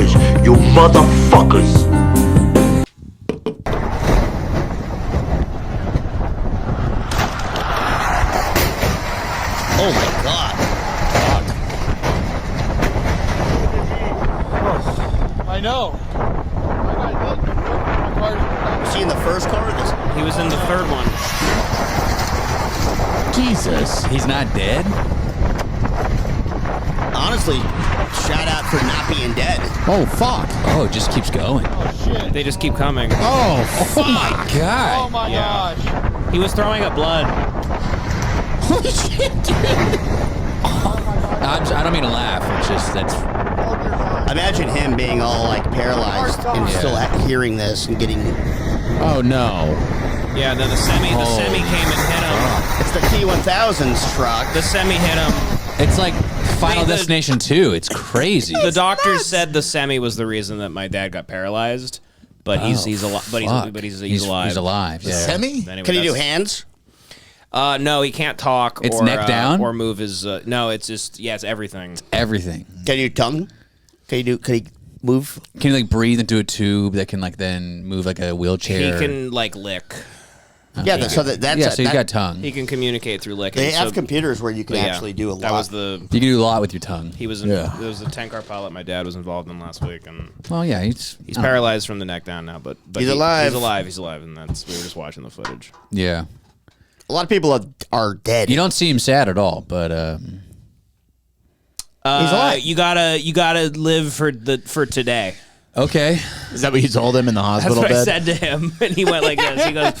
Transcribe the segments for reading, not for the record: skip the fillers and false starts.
footage, you motherfuckers. Oh my God. I know. Was he in the first car or this? He was in the third one. Jesus. He's not dead? Honestly, shout out for not being dead. Oh, fuck. Oh, it just keeps going. Oh, shit. They just keep coming. Oh, Oh my God. Oh, my Yeah. gosh. He was throwing up blood. holy shit, dude. I don't mean to laugh. It's just, that's... Imagine him being all like paralyzed and still hearing this and getting. Oh, no. Yeah, then the semi came and hit him. It's the T1000's truck. The semi hit him. It's like Final Destination 2. It's crazy. The doctors said the semi was the reason that my dad got paralyzed, but he's alive. But he's alive. He's alive. Yeah. Semi? Anyway, Can he do that's- hands? No, he can't talk. It's or, neck down? or move his. No, it's just it's everything. Everything. Can you tongue? Can he move? Can you like breathe into a tube that can like then move like a wheelchair? He can like lick. Yeah, that's Yeah, so he's got tongue. He can communicate through licking. They have so, computers where you can but yeah, actually do a lot. That was the. You can do a lot with your tongue. He was in. Yeah. There was a 10-car pilot my dad was involved in last week, and Well, yeah, he's paralyzed from the neck down now. But He's alive. He's alive, and we were just watching the footage. Yeah. A lot of people are dead. You don't see him sad at all, but He's alive. You gotta live for today. okay. Is that what you told him in the That's hospital what bed? I said to him, and he went like this. He goes,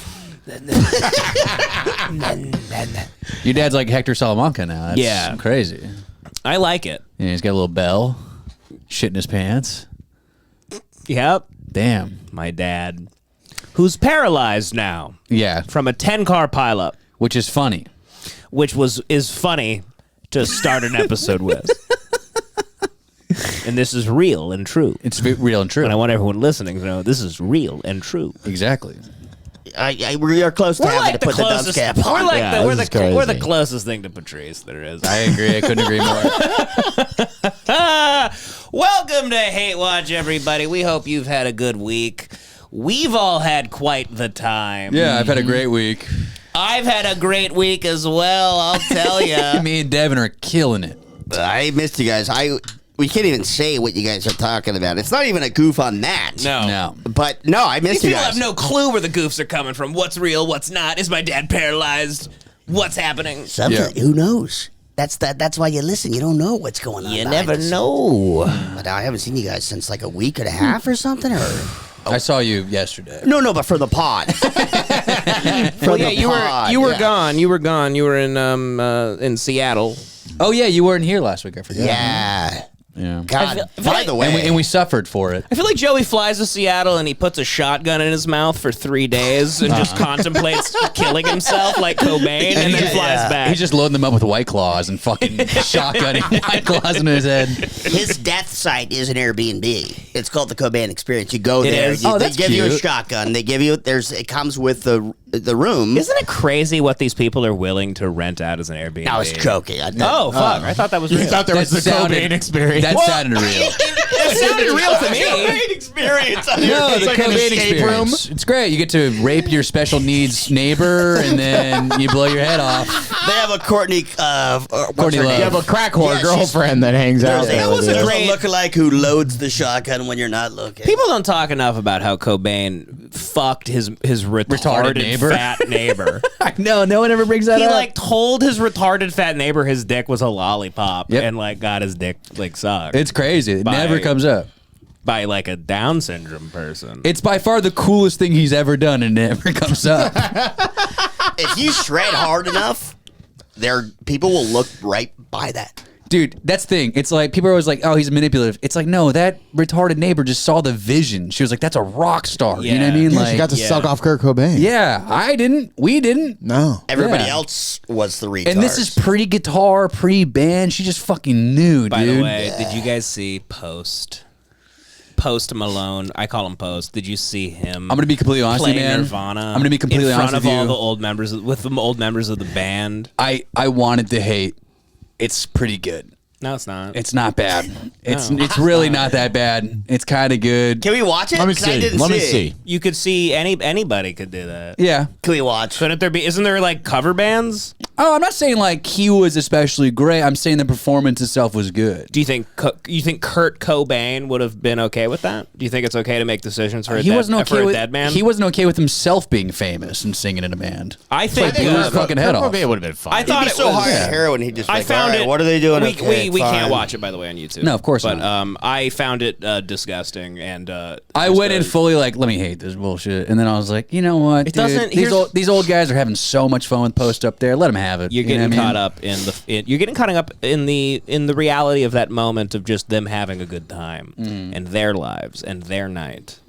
Your dad's like Hector Salamanca now. That's Yeah. crazy. "I like it." Yeah, he's got a little bell, shit in his pants. Yep, Damn. my dad, who's paralyzed now Yeah, from a 10-car pileup, which is funny. which is funny to start an episode with. And this is real and true. It's real and true. And I want everyone listening to know this is real and true. Exactly. We are close to having to put the dust cap on. We're like Yeah, we're this the is we're the crazy. closest thing to Patrice there is. I agree. I couldn't agree more. Welcome to Hate Watch, everybody. We hope you've had a good week. We've all had quite the time. Yeah, I've had a great week. I've had a great week as well, I'll tell you. Me and Devan are killing it. I missed you guys. We can't even say what you guys are talking about. It's not even a goof on that. No. But no, I missed These you people guys. have no clue where the goofs are coming from. What's real, what's not? Is my dad paralyzed? What's happening? Something. Yeah. Who knows? That's why you listen. You don't know what's going on. You behind never the know. scenes. But I haven't seen you guys since like a week and a half or something. Or I saw you yesterday. no, but for the pod. Well, yeah, you were gone. You were gone. You were in Seattle. Oh, yeah, you weren't here last week. I forgot. Yeah. Yeah. God. I feel By like- the way, And we suffered for it. I feel like Joey flies to Seattle and he puts a shotgun in his mouth for 3 days and just contemplates killing himself like Cobain and then flies back. He's just loading them up with White Claws and fucking shotgunning White Claws in his head. his death site is an Airbnb. It's called the Cobain Experience. You go It there. is? They that's give you a cute. shotgun. They give you it comes with the room. Isn't it crazy what these people are willing to rent out as an Airbnb? I was joking. Oh, fuck. I thought that was real. You thought there was the Cobain experience. That sounded real. It sounded real to me. experience. No, the like an Cobain escape experience. It's great. You get to rape your special needs neighbor, and then you blow your head off. They have a Courtney. Courtney Love. You have a crack whore Yeah, she's- girlfriend that hangs out there. was with a you. great- There's a lookalike who loads the shotgun when you're not looking. People don't talk enough about how Cobain fucked his retarded neighbor. fat neighbor. No one ever brings that He up. like told his retarded fat neighbor his dick was a lollipop Yep. and like got his dick like sucked. It's crazy. It By- never comes up. by like a Down syndrome person. It's by far the coolest thing he's ever done, and it never comes up. If you shred hard enough, people will look right by that. Dude, that's the thing. It's like, people are always like, oh, he's manipulative. It's like, no, that retarded neighbor just saw the vision. She was like, that's a rock star. You know what I Yeah. mean? Yeah, like, she got to yeah. suck off Kurt Cobain. yeah, I didn't. We didn't. No. Everybody Yeah. else was the retard. And this is pre-guitar, pre-band. She just fucking knew, By dude. the way, did you guys see Post Malone? I call him Post. Did you see him? I'm gonna be completely honest with you, playing man. Nirvana. I'm gonna be completely in front honest of with all you. the old members with the old members of the band. I wanted to hate. It's pretty good. No, it's not. It's not bad. It's really not that bad. It's kind of good. Can we watch it? Let me 'Cause I see. didn't Let me it. see. You could see anybody could do that. Yeah. Can we watch? Couldn't there be? Isn't there like cover bands? Oh, I'm not saying like he was especially great. I'm saying the performance itself was good. Do you think Kurt Cobain would have been okay with that? Do you think it's okay to make decisions for a He wasn't okay for a with dead man? He wasn't okay with himself being famous and singing in a band. I think blew his fucking head off. It would have been fine. I thought He'd be it so was. high on heroin, he just. I Like, found all right, it. What are they doing? We Okay, can't fine. watch it, by the way, on YouTube. No, of course but, not. I found it disgusting, and I went in fully like, let me hate this bullshit, and then I was like, you know what? It dude? doesn't- These old guys are having so much fun with Post up there. Let them have it. You're You know getting what I mean? caught up you're getting caught up in the reality of that moment of just them having a good time and their lives and their night.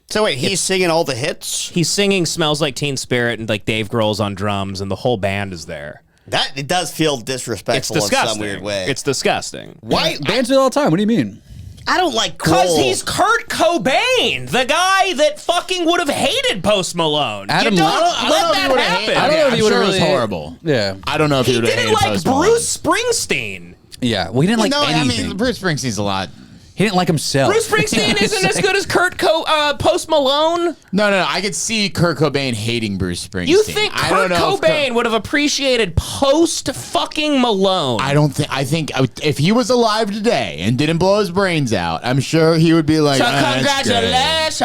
So wait, he's singing all the hits. He's singing "Smells Like Teen Spirit" and like Dave Grohl's on drums, and the whole band is there. That it does feel It's disrespectful in disgusting. some weird way. It's disgusting. Why? Bands do it all the time. What do you mean? I don't like Because Grohl. he's Kurt Cobain, the guy that fucking would have hated Post Malone. Adam- you don't I let that happen. I don't know if he I'm would sure have it was really horrible. Yeah. I don't know if he He would have didn't hated like Post Malone. Bruce Springsteen. Yeah. Well, he didn't like No, anything. I mean Bruce Springsteen's a lot. He didn't like himself. Bruce Springsteen isn't as good as Post Malone. No. I could see Kurt Cobain hating Bruce Springsteen. You think I Kurt don't know if Cobain would have appreciated Post fucking Malone? I don't think. I think if he was alive today and didn't blow his brains out, I'm sure he would be like, So "Ah, that's great." congratulations.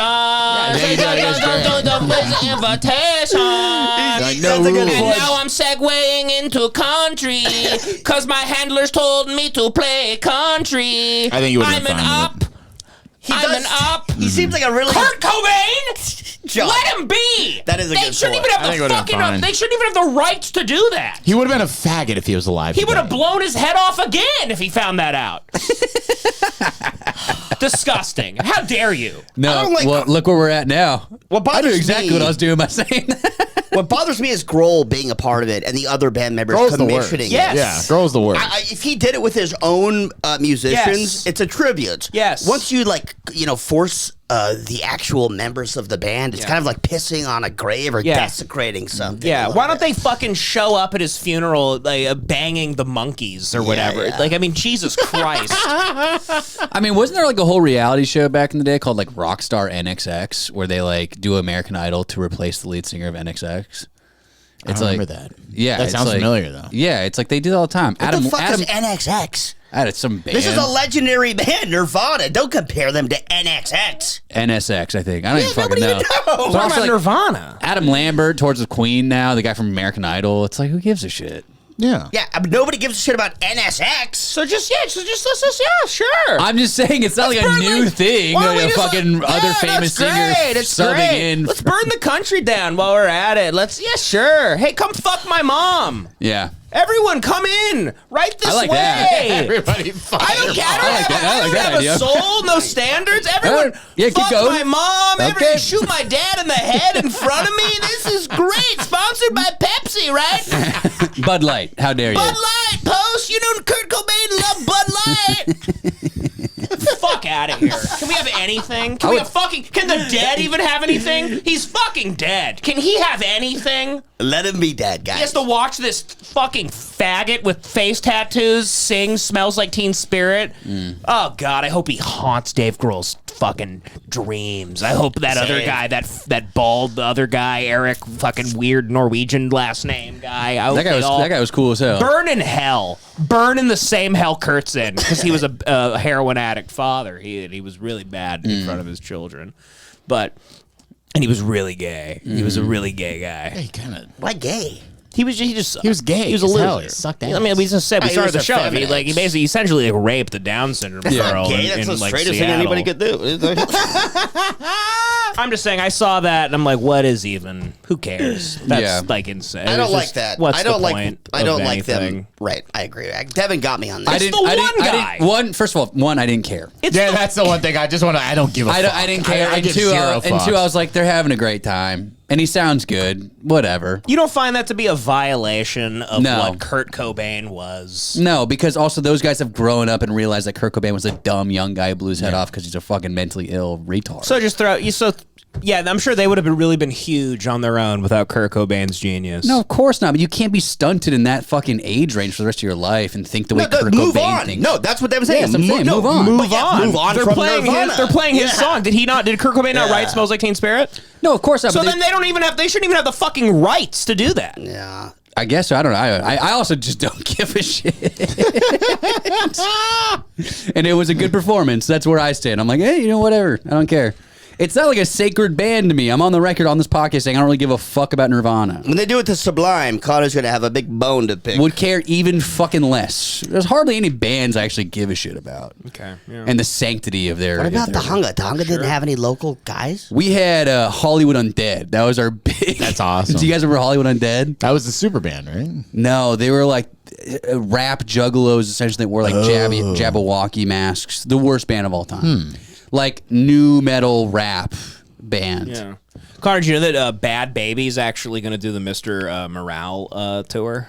Invitation. Like, no That's a good rules. point. And now I'm segueing into country because my handlers told me to play country. I think you would have I'm been an fine up. with it. I'm an up. He seems like a really Kurt Cobain? John. Let him be. That is a They good shouldn't point. even I have think the it would've been fucking. fine. They shouldn't even have the rights to do that. He would have been a faggot if he was alive. He would have today. blown his head off again if he found that out. Disgusting. How dare you? No. I don't like- well, look where we're at now. What I knew bothers exactly me- what I was doing by saying that. What bothers me is Grohl being a part of it and the other band members Grohl's the worst. commissioning Yes. it. Yeah, girl's the worst. If he did it with his own musicians, Yes. it's a tribute. Yes. Once you force the actual members of the band, it's kind of like pissing on a grave or Yeah. desecrating something. Yeah, a why little don't bit. they fucking show up at his funeral like banging the monkeys or whatever? yeah. Like, I mean, Jesus Christ. I mean, wasn't there like a whole reality show back in the day called like Rockstar NXX where they like do American Idol to replace the lead singer of NXX? I don't remember that. Yeah, That it's sounds like- familiar though. Yeah, it's like they do that all the time. What the fuck is NXX? Some band. This is a legendary band, Nirvana. Don't compare them to NXX. NSX, I think. I don't even fucking nobody know. even knows. But What also, about like, Nirvana? Adam Lambert towards the Queen now, the guy from American Idol. It's like, who gives a shit? Yeah. Yeah, I mean, nobody gives a shit about NSX. So just yeah, sure. I'm just saying it's not like a burn, new like, thing. why don't Like we a just, fucking like, other yeah, famous that's singer great, it's subbing great. in. Let's burn the country down while we're at it. Sure. Hey, come fuck my mom. Yeah. Everyone, come in right this I like way. that. Everybody fucking. I don't care. I I like that. I like that have idea. a soul, no standards. Everyone, Yeah, keep fuck going. my mom. Okay. Everyone, shoot my dad in the head in front of me. This is great. Sponsored by Pepsi, right? Bud Light. How dare you? Bud Light, Post. You know Kurt Cobain loved Bud Light. Fuck out of here. Can we have anything? Can the dead even have anything? He's fucking dead. Can he have anything? Let him be dead, guys. He has to watch this fucking faggot with face tattoos sing "Smells Like Teen Spirit." Oh God, I hope he haunts Dave Grohl's fucking dreams. I hope that other guy, that bald other guy, Eric, fucking weird Norwegian last name guy. I hope That guy was cool as hell. burn in hell. Burn in the same hell Kurt's in because he was a heroin addict father. He was really bad in front of his children, and he was really gay. He was a really gay guy. He kind of. Why gay? He was just He was gay He was a as loser. hell. He sucked I mean, ass. we just said we He started was the show. He effeminate. basically essentially raped a Down syndrome girl Gay, in that's the like straightest thing Seattle. anybody could do. I'm just saying, I saw that and I'm like, what is even? Who cares? That's Yeah. like insane. I don't It's like just, that. What's I don't the like. point I don't of like them. anything? Right. I agree. Devin got me on this. I didn't. the I didn't, one I guy. didn't, first of all, I didn't care. It's Yeah, the- that's the one thing. I just want to. I don't give a fuck. I didn't care. I and give two, zero and fucks. two, I was like, they're having a great time. And he sounds good. Whatever. You don't find that to be a violation of No. what Kurt Cobain was? No, because also those guys have grown up and realized that Kurt Cobain was a dumb young guy who blew his head off because he's a fucking mentally ill retard. So just throw you. So yeah, I'm sure they would have really been huge on their own without Kurt Cobain's genius. No, of course not. But you can't be stunted in that fucking age range for the rest of your life and think the way Kurt move Cobain on. thinks. No, that's what they were saying. Yes, I'm saying, move on. Move Move on. Move on They're from playing Nirvana. his. They're playing his Yeah. song. Did he not? Did Kurt Cobain not write "Smells Like Teen Spirit"? No, of course not. So but then they don't even have. They shouldn't even have the fucking rights to do that. Yeah. I guess so. I don't know. I also just don't give a shit. And it was a good performance. That's where I stand. I'm like, hey, you know, whatever. I don't care. It's not like a sacred band to me. I'm on the record on this podcast saying I don't really give a fuck about Nirvana. When they do it to Sublime, Connor's going to have a big bone to pick. Would care even fucking less. There's hardly any bands I actually give a shit about. Okay. Yeah. And the sanctity of their. What about their- Tahunga? Tahunga didn't have any local guys? We had Hollywood Undead. That was our big. That's awesome. Do you guys remember Hollywood Undead? That was the super band, right? No, they were like rap juggalos. Essentially, that wore like Jabberwocky masks. The worst band of all time. Like new metal rap band. Yeah. Connor, do you know that Bad Baby's actually going to do the Mr. Morale tour?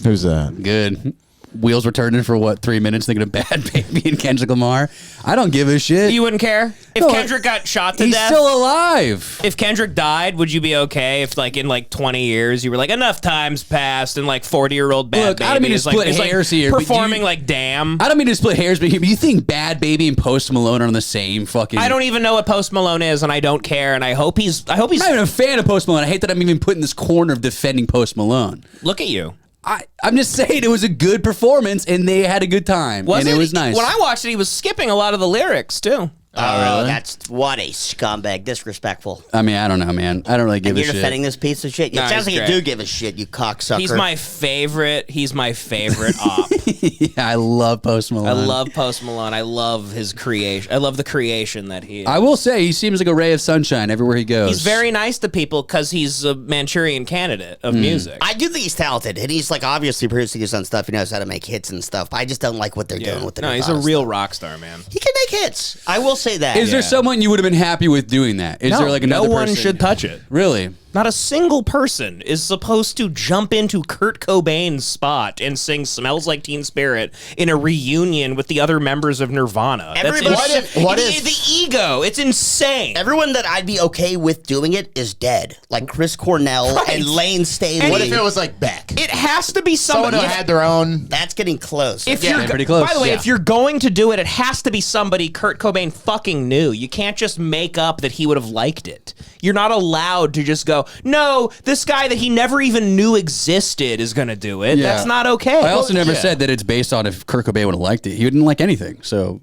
Who's that? Good. Wheels were turning for what, 3 minutes thinking of Bad Baby and Kendrick Lamar. I don't give a shit. You wouldn't care if No, Kendrick got shot to He's death. still alive. If Kendrick died, would you be okay if, like, in like 20 years, you were like, enough time's passed, and like 40-year-old Bad Look, Baby I don't mean to is, like, split is, like, hairs here, but do performing you- like Damn. I don't mean to split hairs, but you think Bad Baby and Post Malone are on the same fucking. I don't even know what Post Malone is, and I don't care, and I hope he's. I'm not even a fan of Post Malone. I hate that I'm even put in this corner of defending Post Malone. Look at you. I'm just saying it was a good performance and they had a good time. Was and it was nice. When I watched it, he was skipping a lot of the lyrics too. Oh, that's what a scumbag. Disrespectful. I mean, I don't know, man. I don't really give And a you're shit. defending this piece of shit? It No, sounds like he's you great. do give a shit, you cocksucker. He's my favorite. He's my favorite op. Yeah, I love Post Malone. I love Post Malone. I love his creation. I love the creation that he is. I will say he seems like a ray of sunshine everywhere he goes. He's very nice to people because he's a Manchurian candidate of music. I do think he's talented, and he's like obviously producing his own stuff. He knows how to make hits and stuff. But I just don't like what they're doing with the no, he's a Nirvana real stuff. rock star, man. He can make hits. I will say that. Is there someone you would have been happy with doing that? Is there like another no one person? should touch it. Really? Not a single person is supposed to jump into Kurt Cobain's spot and sing "Smells Like Teen Spirit" in a reunion with the other members of Nirvana. Everybody- what if- the ego? It's insane. Everyone that I'd be okay with doing it is dead, like Chris Cornell Right. and Lane Staley. And What if it was like Beck? It has to be Someone somebody. who had their own. That's getting close. If Yeah, you're pretty close. By the way, Yeah. if you're going to do it, it has to be somebody Kurt Cobain fucking knew. You can't just make up that he would have liked it. You're not allowed to just go, no, this guy that he never even knew existed is going to do it. Yeah. That's not okay. I also never yeah. said that it's based on if Kurt Cobain would have liked it. He didn't like anything. So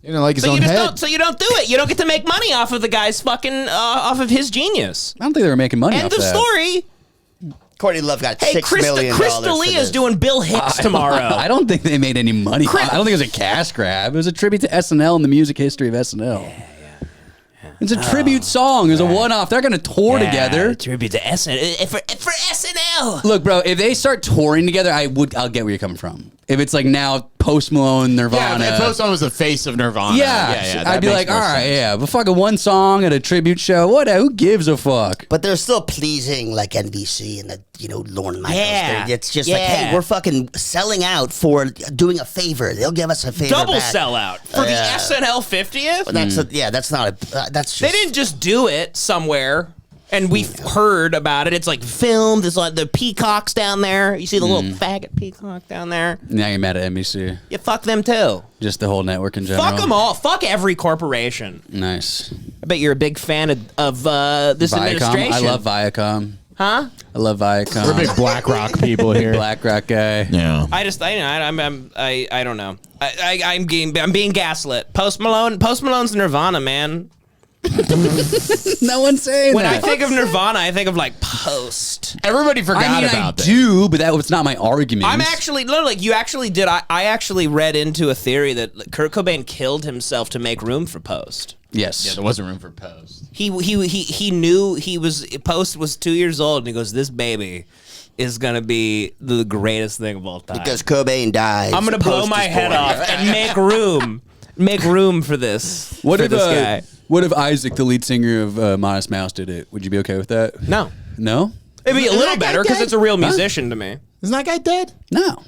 You know, like his so own you just head. don't. So you don't do it. You don't get to make money off of the guy's fucking off of his genius. I don't think they were making money End off of that. story. Courtney Love got Hey, $6 million Krista for Lee this. is doing Bill Hicks tomorrow. I don't think they made any money. Chris- I don't think it was a cash grab. It was a tribute to SNL and the music history of SNL. It's a tribute song. It was a one-off. They're going to tour together. Tribute to SNL for SNL. Look, bro, if they start touring together, I'll get where you're coming from. If it's like now Post Malone, Nirvana. Yeah, if Post Malone was the face of Nirvana. Yeah, that I'd be makes like, more all right, sense. yeah, but fucking one song at a tribute show, what? Who gives a fuck? But they're still pleasing like NBC and the Lorne Michaels. Yeah. It's just like, hey, Yeah. we're fucking selling out for doing a favor. They'll give us a favor. Double back. sellout for the SNL 50th. But that's that's not a. That's just. They didn't just do it somewhere, and we've heard about it. It's like filmed. It's like the peacocks down there. You see the little faggot peacock down there. Now you're mad at NBC. You fuck them too. Just the whole network in general. Fuck them all. Fuck every corporation. Nice. I bet you're a big fan of this Viacom. administration. I love Viacom. Huh? I love Viacom. We're big BlackRock people here. Black Rock guy. Yeah. I don't know. I'm being gaslit. Post Malone's Nirvana, man. No one's saying When that. I think of Nirvana, I think of like Post. Everybody forgot I about that. do, but that was not my argument. I'm actually no, like you actually did. I actually read into a theory that Kurt Cobain killed himself to make room for Post. Yes. Yeah, there wasn't room for Post. He knew Post was 2 years old, and he goes, "This baby is gonna be the greatest thing of all time." Because Cobain dies. I'm gonna blow Post my is head born. off and make room for this. What for did this guy? What if Isaac, the lead singer of Modest Mouse, did it? Would you be okay with that? No. No? It'd be a Isn't little that guy better because dead? it's a real musician to me. Isn't that guy dead? No.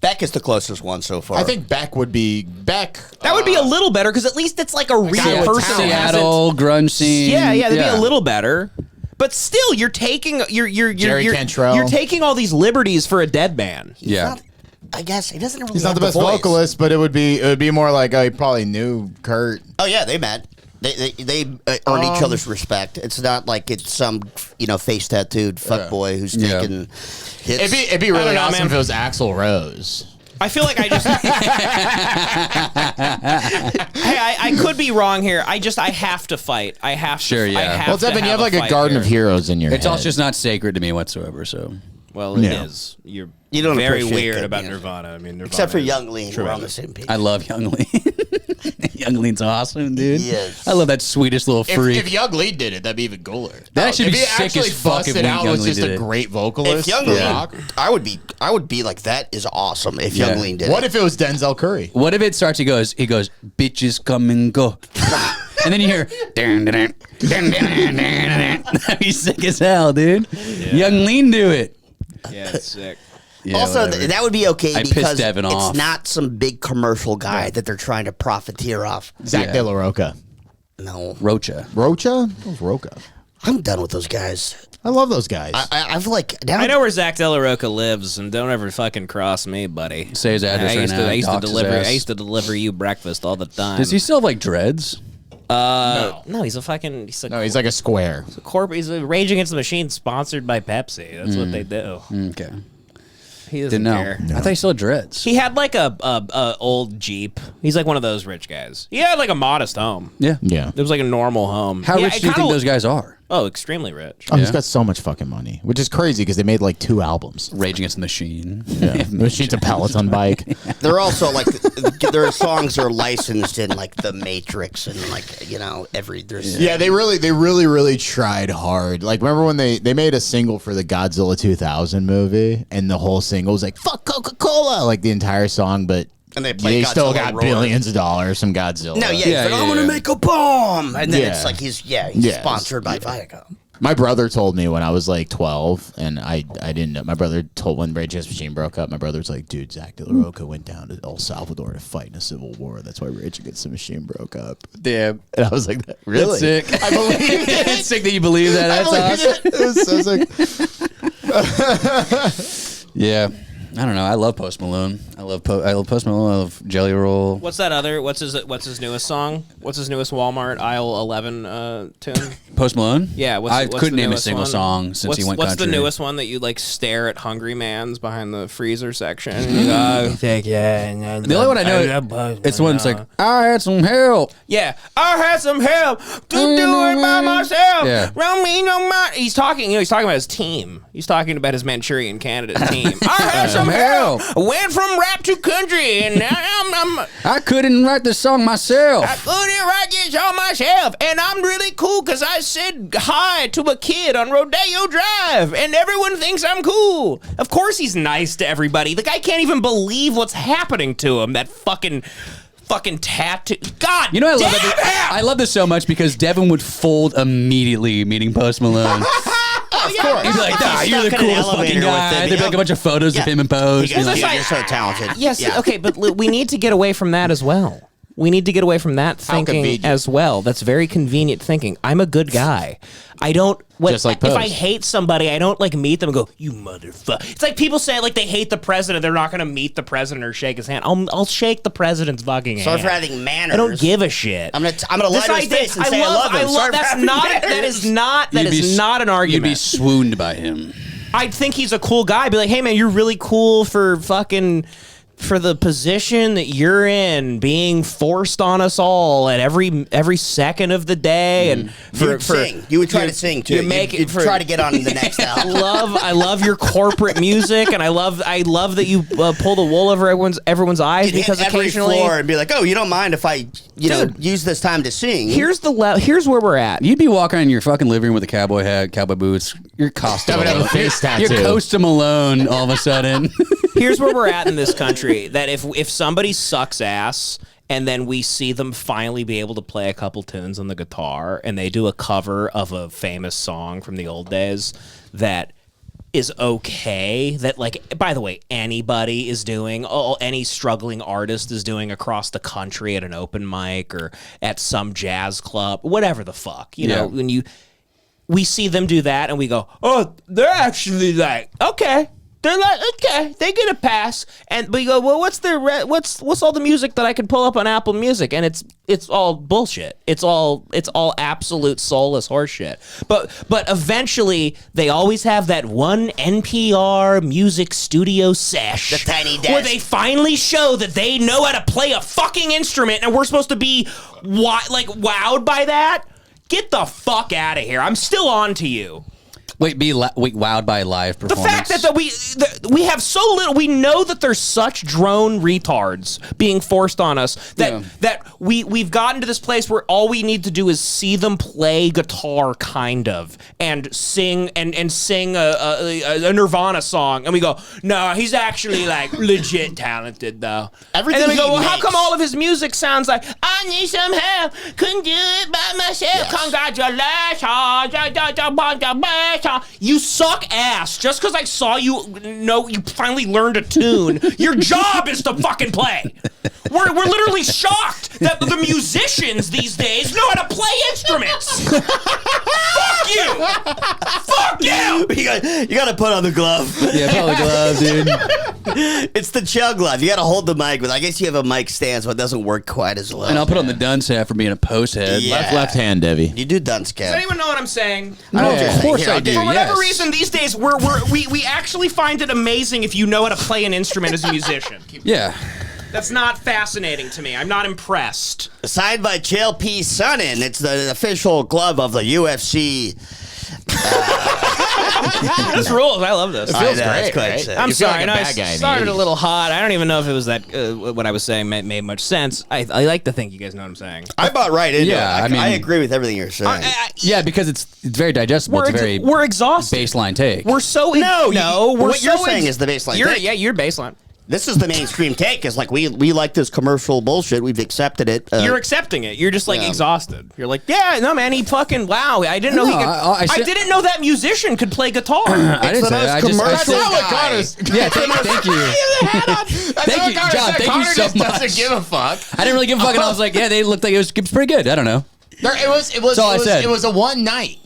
Beck is the closest one so far. I think Beck would be Beck. That would be a little better because at least it's like a real guy with person. talent. that Seattle, grunge scene. Yeah, that'd be a little better. But still, you're taking Jerry Cantrell. You're taking all these liberties for a dead man. He's Yeah. not- I guess he doesn't really. He's not have the best voice. vocalist, but it would be more like he probably knew Kurt. Oh yeah, they met. They earn each other's respect. It's not like it's some face tattooed fuckboy who's Yeah. taking hits. It'd be really don't know, awesome man. if it was Axl Rose. I feel like I just. Hey, I could be wrong here. I have to fight. I have to. Sure, yeah. I have Well, to Devin, you have like a fight garden here. of heroes in your It's head. also just not sacred to me whatsoever, so. Well, it Yeah. is. You're You don't very appreciate weird good about music. Nirvana. I mean, Nirvana Except for is Young Lean, we're on the tremendous. same page. I love Young Lean. Young Lean's awesome, dude. Yes. I love that Swedish little freak. If Young Lee did it, that'd be even cooler. That should if be he sick actually as fuck if busted out Young was Lee just did a it. great vocalist. If Young for Lean, rock. I would be like, that is awesome. If Yeah. Young Lean did What it. if it was Denzel Curry? What if it starts? He goes, bitches come and go. And then you hear, dun, dun, dun, dun, dun, dun, dun. That'd be sick as hell, dude. Young Lean do it. Yeah, it's sick. Yeah, also, whatever. that would be okay I pissed because Devin off. it's not some big commercial guy that they're trying to profiteer off. Zach Yeah. De La Roca. No, Rocha. Rocha? What was Roca? I'm done with those guys. I love those guys. I feel like now I know where Zach De La Roca lives, and don't ever fucking cross me, buddy. Say his address right now. I used to Dox his deliver. ass. I used to deliver you breakfast all the time. Does he still have like dreads? No, he's a fucking. no, he's like a square. He's a Rage Against the Machine sponsored by Pepsi. That's what they do. Okay. He doesn't Didn't know. care. I thought he still had dreads. He had like a old Jeep. He's like one of those rich guys. He had like a modest home. Yeah. Yeah. It was like a normal home. How Yeah, rich it do you think kinda- those guys are? Oh, extremely rich. Oh, he's Yeah. got so much fucking money, which is crazy because they made like 2 albums. Rage Against the Machine. Yeah. The Machine's a Peloton bike. they're also like their songs are licensed in like The Matrix and like there's Yeah, they really tried hard. Like, remember when they made a single for the Godzilla 2000 movie, and the whole single was like "fuck Coca-Cola," like the entire song, but And they play still Godzilla got Roar. billions of dollars from Godzilla. No, yeah, Yeah, he's like, yeah, I'm gonna yeah. make a bomb, and then Yeah. it's like he's Yeah. sponsored by Viacom. My brother told me when I was like 12, and I didn't know. My brother told when Rage Against the Machine broke up. My brother was like, "Dude, Zach De La Roca went down to El Salvador to fight in a civil war. That's why Rage Against the Machine broke up." Damn. And I was like, "Really? That's sick. I believe it. It's sick that you believe that. I That's believed awesome. it. It was so sick. Yeah. I don't know. I love Post Malone. I love Post Malone. I love Jelly Roll. What's that other? What's his newest song? What's his newest Walmart aisle 11 tune? Post Malone? Yeah, what's I what's couldn't the name a newest single one? song since he went What's country. the newest one that you like stare at Hungry Man's behind the freezer section? The The only one I know, it's the one that's like, I had some help. yeah, I had some help to do it by myself. Yeah. Round me, no my. He's talking about his team. He's talking about his Manchurian Candidate team. I had some help. I went from rap to country, and now I couldn't write the song myself. I couldn't write this all myself, and I'm really cool because I said hi to a kid on Rodeo Drive, and everyone thinks I'm cool. Of course he's nice to everybody. The guy can't even believe what's happening to him. That fucking tattoo. God, You know, damn it! I love this so much because Devin would fold immediately meeting Post Malone. Of course. He'd be like, nah, He's you're the stuck in an coolest fucking elevator with guy. them. There'd be like a bunch of photos of Yeah. him in Post. He goes, He's like, "Dude, you're so talented." Yes, Yeah. okay, but we need to get away from that as well. We need to get away from that thinking convenient. as well. That's very convenient thinking. I'm a good guy. I don't. Just like if I Post. hate somebody, I don't like meet them and go, "You motherfucker." It's like people say like they hate the president. They're not going to meet the president or shake his hand. I'll shake the president's fucking Sorry hand. for having manners. I don't give a shit. I'm gonna lie to his face and say I love him. Sorry for That's having not. manners. That is not. That you'd be is s- not an argument. You'd be swooned by him. I think he's a cool guy. Be like, hey man, you're really cool for the position that you're in, being forced on us all at every second of the day, and You would try to sing too. You'd try to get on the next album. I love your corporate music, and I love that you pull the wool over everyone's eyes You'd hit because every occasionally. floor and be like, "Oh, you don't mind if I, use this time to sing?" Here's where we're at. You'd be walking in your fucking living room with a cowboy hat, cowboy boots. You're Costa. Devin have a face You're tattoo. Costa Malone all of a sudden. Here's where we're at in this country. That if somebody sucks ass and then we see them finally be able to play a couple tunes on the guitar, and they do a cover of a famous song from the old days that is okay, that, like, by the way, anybody is doing, any struggling artist is doing across the country at an open mic or at some jazz club, whatever the fuck, you know, when we see them do that and we go, oh, they're actually like, okay. They're like, okay, they get a pass, and we go, well, what's all the music that I can pull up on Apple Music, and it's all bullshit. It's all absolute soulless horseshit. But eventually, they always have that one NPR music studio sesh, The tiny desk. where they finally show that they know how to play a fucking instrument, and we're supposed to be wowed by that. Get the fuck out of here! I'm still on to you. Wait, wowed by live The performance. fact that we have so little, we know that there's such drone retards being forced on us that we've gotten to this place where all we need to do is see them play guitar, kind of, and sing and sing a Nirvana song, and we go, no, he's actually like legit talented though. Everything and then we go, he well, how makes. come all of his music sounds like I need some help, couldn't do it by myself? Yes. Congratulations. You suck ass. Just because I saw you finally learned a tune, your job is to fucking play. We're literally shocked that the musicians these days know how to play instruments. Fuck you. Fuck you. You gotta put on the glove. Yeah, probably glove, dude. It's the chug glove. You gotta hold the mic, but I guess you have a mic stand, so it doesn't work quite as well. And I'll put on the dunce hat for being a post head. Yeah. Left hand, Debbie. You do dunce cap. Does anyone know what I'm saying? No, Yeah. of course Here, I I'll do. do For whatever yes. reason, these days we actually find it amazing if you know how to play an instrument as a musician. Yeah. That's not fascinating to me. I'm not impressed. Signed by Chael P. Sonnen. It's the official glove of the UFC. This rules. I love this. feels I know, great, it's quite right? sick. I'm You feel sorry. like a I know I bad guy in the started a 80s. little hot. I don't even know if it was that what I was saying made much sense. I like to think you guys know what I'm saying. I bought right into Yeah, it. I mean- I agree with everything you're saying. Yeah, because it's very digestible. It's a very We're exhausted. baseline take. We're so No, we're what you're so saying is the baseline take. Yeah, you're baseline. This is the mainstream take. Is like we like this commercial bullshit. We've accepted it. You're accepting it. You're just like yeah. exhausted. You're like, yeah, no, man, he fucking wow. I didn't know he No, could. I I didn't know that musician could play gutar. I didn't the say that. most I just, I commercial said, That's not what guy. Connor's. yeah, thank you. Thank you, John. Thank you Connor so just much. doesn't give a fuck. I didn't really give a fuck, and I was like, yeah, they looked like it was pretty good. I don't know. It all I said. was a one night.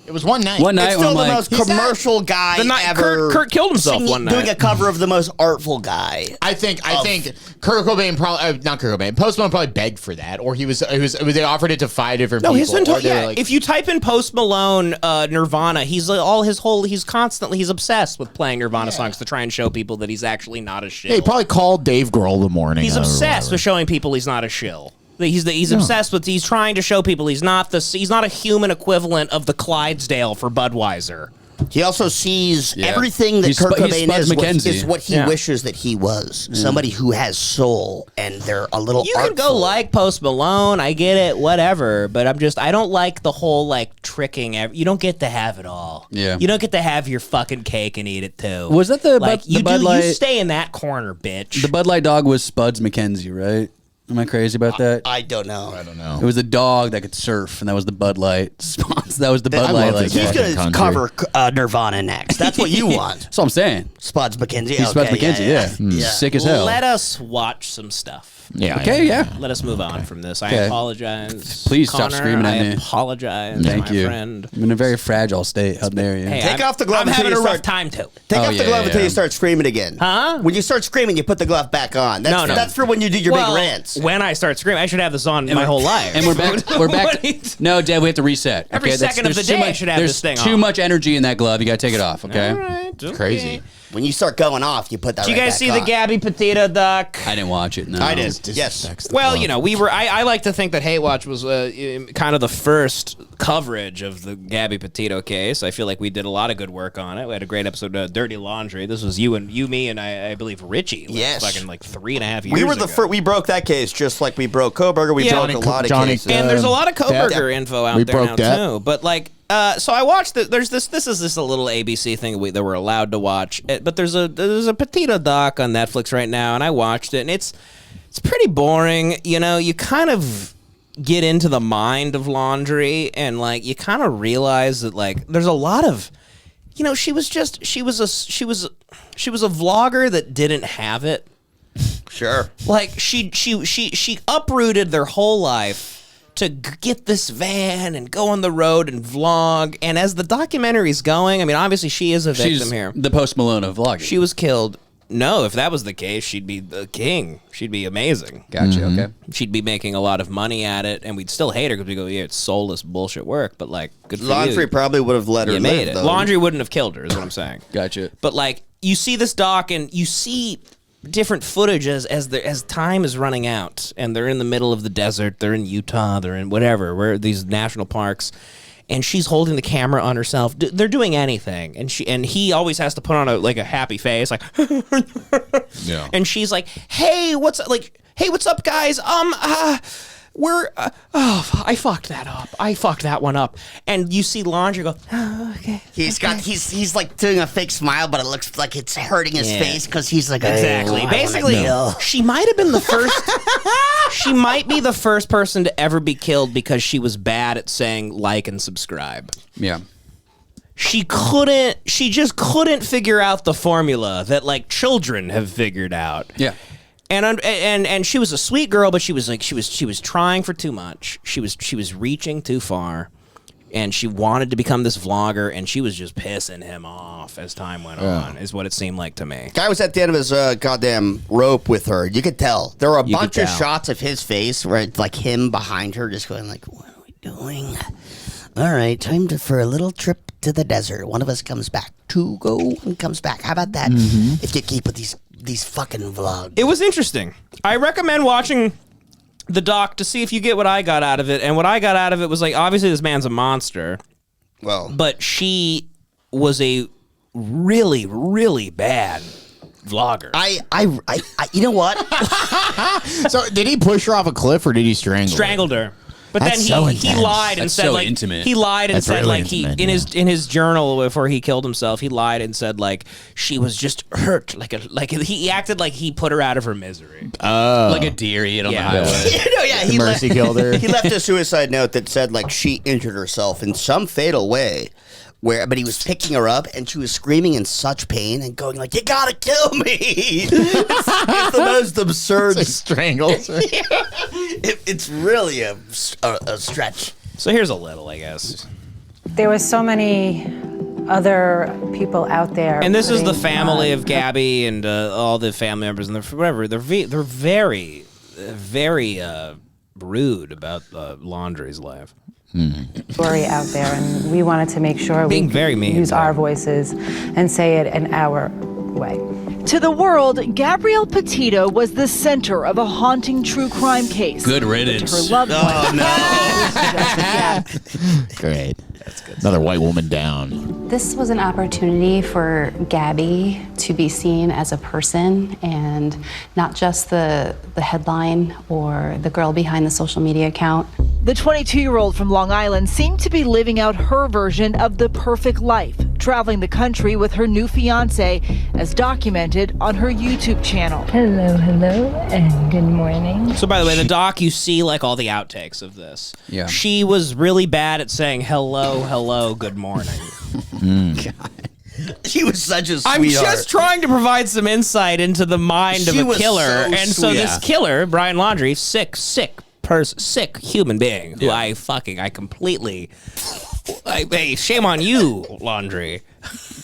It was one night. One night It's when still I'm the like, most commercial guy The night ever. Kurt killed himself one night. Doing a cover of the most artful guy. I think Kurt Cobain probably not Kurt Cobain. Post Malone probably begged for that, or they offered it to 5 different No, people. he's been or they were yeah. like, If you type in Post Malone, Nirvana, he's he's obsessed with playing Nirvana songs to try and show people that he's actually not a shill. he probably called Dave Grohl the morning. He's of or obsessed whatever. with showing people he's not a shill. He's obsessed with. He's trying to show people he's not a human equivalent of the Clydesdale for Budweiser. He also sees Yeah. everything that He's Kurt Spuds Cobain is McKenzie. what he Yeah. wishes that he was. Somebody who has soul, and they're a little You can go artful. like Post Malone, I get it, whatever. But I don't like the whole like tricking. You don't get to have it all. Yeah. You don't get to have your fucking cake and eat it too. Was that the like Bud- you the Bud do? Light- You stay in that corner, bitch. the Bud Light dog was Spuds McKenzie, right? Am I crazy about that? I don't know. I don't know. It was the dog that could surf, and that was the Bud Light sponsor. That was the Bud I Light. love Like, this He's fucking gonna country. cover Nirvana next. That's what you want. that's what I'm saying. Spuds McKenzie. He's Spuds McKenzie, yeah. Sick as hell. Let us watch some stuff. Yeah. Okay, yeah. Let us move on from this. I Okay. apologize. Please stop Connor, screaming at I me. apologize, Thank my you. friend. I'm in a very fragile state. How dare you? Hey, Take off the glove I'm until having you a rough start- time too. Take Oh, off the yeah, glove until yeah. you start screaming again. Huh? When you start screaming, you put the glove back on. That's, No. That's for when you do your Well, big rants. when I start screaming, I should have this on my whole life. And we're back. We're back. What do you- No, Dad, we have to reset. Every okay? second of there's the too day I much- should have there's this thing too on. much energy in that glove. You got to take it off. Okay. All right, okay. Crazy. When you start going off, you put that Did you right guys back see on. the Gabby Petito doc? I didn't watch it. No, I did. Yes. Disrespects the Well, club. you know, we were. I like to think that Hate Watch was kind of the first coverage of the Gabby Petito case. I feel like we did a lot of good work on it. We had a great episode of Dirty Laundry. This was you, me, and I believe Richie. Yes. Fucking like 3.5 years We were the ago. first. We broke that case just like we broke Koberger. We Yeah. broke a lot of Johnny- cases. And there's a lot of Koberger info out We there broke now that. too. But like, so I watched. There's this. This is a little ABC thing that we're allowed to watch. But there's a Petito doc on Netflix right now, and I watched it, and It's pretty boring. You know, you kind of get into the mind of Laundry, and like you kind of realize that like there's a lot of, you know, she was a vlogger that didn't have it. Sure. Like she uprooted their whole life to get this van and go on the road and vlog. And as the documentary's going, I mean, obviously she is a victim She's here. the Post Malone of vlogging. She was killed. No, if that was the case, she'd be the king. She'd be amazing. Gotcha. Okay. She'd be making a lot of money at it, and we'd still hate her because we go, yeah, it's soulless bullshit work. But like, good for Laundry you. probably would have let her You live, made it. though. Laundry wouldn't have killed her, is what I'm saying. Gotcha. But like, you see this doc, and you see different footage as time is running out, and they're in the middle of the desert. They're in Utah. They're in whatever, where these national parks. And she's holding the camera on herself. They're doing anything, and he always has to put on a happy face, like, Yeah. And she's like, "Hey, what's up, guys? I fucked that up. I fucked that one up." And you see Laundry go, "Oh, okay." He's like doing a fake smile, but it looks like it's hurting his Yeah. face because he's like, Exactly. "Oh, I Basically, wanna kill." she might have been the first. She might be the first person to ever be killed because she was bad at saying like and subscribe. Yeah. She just couldn't figure out the formula that like children have figured out. Yeah. And she was a sweet girl, but she was trying for too much. She was reaching too far, and she wanted to become this vlogger, and she was just pissing him off as time went on. Is what it seemed like to me. Guy was at the end of his goddamn rope with her. You could tell. There were a You could bunch of tell. shots of his face where it's like him behind her just going like, "What are we doing? All right, for a little trip to the desert. One of us comes back. Two go and comes back. How about that? If you keep with these fucking vlogs." It was interesting. I recommend watching the doc to see if you get what I got out of it. And what I got out of it was like, obviously this man's a monster, Well, but she was a really, really bad vlogger. I you know what? So did he push her off a cliff or did he strangle? Strangled her. But That's then so he intense. lied and That's said so like intimate. he lied and That's said really like intimate, in his journal before he killed himself, he lied and said like she was just hurt like he acted like he put her out of her misery. Like a deer you hit on the Yeah. highway. You know, yeah, he Mercy killed her. He left a suicide note that said like she injured herself in some fatal way. But he was picking her up, and she was screaming in such pain and going like, "You gotta kill me!" It's the most absurd. Strangles her. It's really a stretch. So here's a little, I guess. There were so many other people out there. And this is the putting, family of Gabby and all the family members and whatever. They're very, very rude about Laundry's life. story out there, and we wanted to make sure Being we very mean, use yeah. our voices and say it in our way. To the world, Gabrielle Petito was the center of a haunting true crime case. Good To her riddance. loved ones. Great. That's good. Another white woman down. This was an opportunity for Gabby to be seen as a person and not just the headline or the girl behind the social media account. The 22-year-old from Long Island seemed to be living out her version of the perfect life, traveling the country with her new fiancé, as documented on her YouTube channel. Hello, and good morning. So, by the way, the doc, you see like all the outtakes of this. Yeah. She was really bad at saying hello, good morning. She was such a sweetheart. I'm just trying to provide some insight into the mind She of a was killer. so And so sweet. this killer, Brian Laundrie, sick human being who I completely. Hey, shame on you, Laundrie.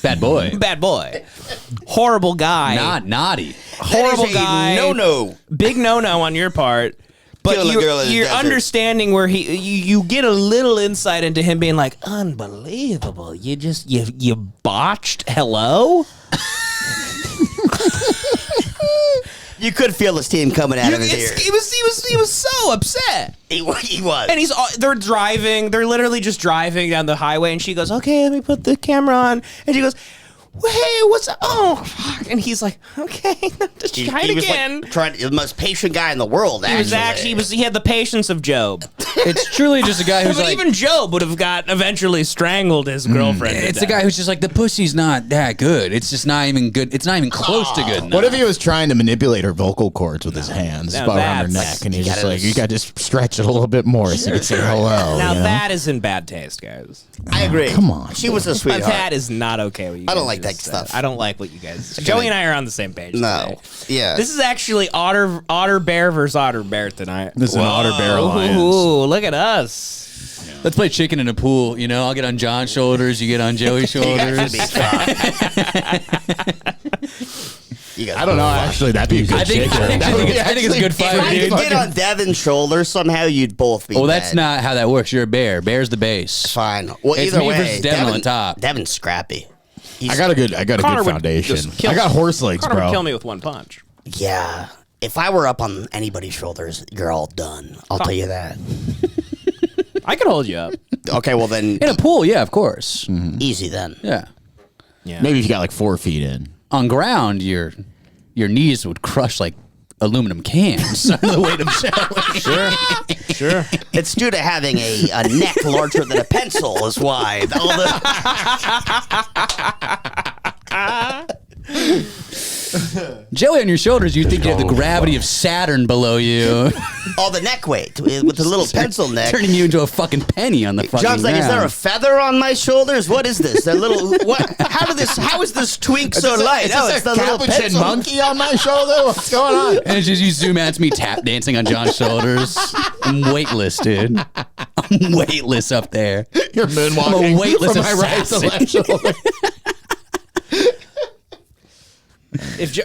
Bad boy. Bad boy. Horrible guy. Not naughty. Horrible That is a guy. no-no. Big no-no on your part. But Kill a girl in the you're desert. understanding where you get a little insight into him being like, unbelievable. You botched hello? You could feel his team coming out of his ear. He was so upset. He was. And they're literally just driving down the highway, and she goes, "Okay, let me put the camera on." And she goes, hey, what's up? Oh, fuck. And he's like, okay, just try it again. Like the most patient guy in the world, He had the patience of Job. It's truly just a guy who's but like... even Job would have eventually strangled his girlfriend. It's a guy who's just like, the pussy's not that good. It's just not even good. It's not even close to good enough. What if he was trying to manipulate her vocal cords with his hands around her neck, and he's just like, you got to just stretch it a little bit more so you can say hello. Now that is in bad taste, guys. I agree. Come on. She was a sweetheart. That is not okay with you. I don't like that stuff. I don't like what you guys. Joey and I are on the same page. No. Today. Yeah. This is actually Otter Bear versus Otter Bear tonight. This is an Otter Bear alliance. Ooh, look at us. Let's play chicken in a pool. You know, I'll get on John's shoulders. You get on Joey's shoulders. I don't know. Actually, that'd be a good chicken. I think it's a good fight. If I could get on Devan's shoulders, somehow you'd both be. Well, that's not how that works. You're a bear. Bear's the base. Fine. Well, it's either me way, versus Devan on the top. Devan's scrappy. I got a good foundation. I got horse legs, Connor bro. would kill me with one punch. Yeah. If I were up on anybody's shoulders, you're all done. I'll tell you that. I could hold you up. Okay, well then. In a pool, yeah, of course. Easy then. Yeah. Maybe if you got like 4 feet in. On ground, your knees would crush like aluminum cans under the weight of Joey. Sure. It's due to having a neck larger than a pencil is why. Joey on your shoulders, you think you have the gravity of Saturn below you. All the neck weight with the little pencil neck. Turning you into a fucking penny on the fucking John's like, ground. is there a feather on my shoulders? What is this? That little what? How is this twink so light? Is this a the little capuchin pencil monkey on my shoulder? What's going on? And it's just you zoom out, it's me tap dancing on John's shoulders. I'm weightless, dude. I'm weightless up there. You're moonwalking I'm a weightless from my right to left shoulder.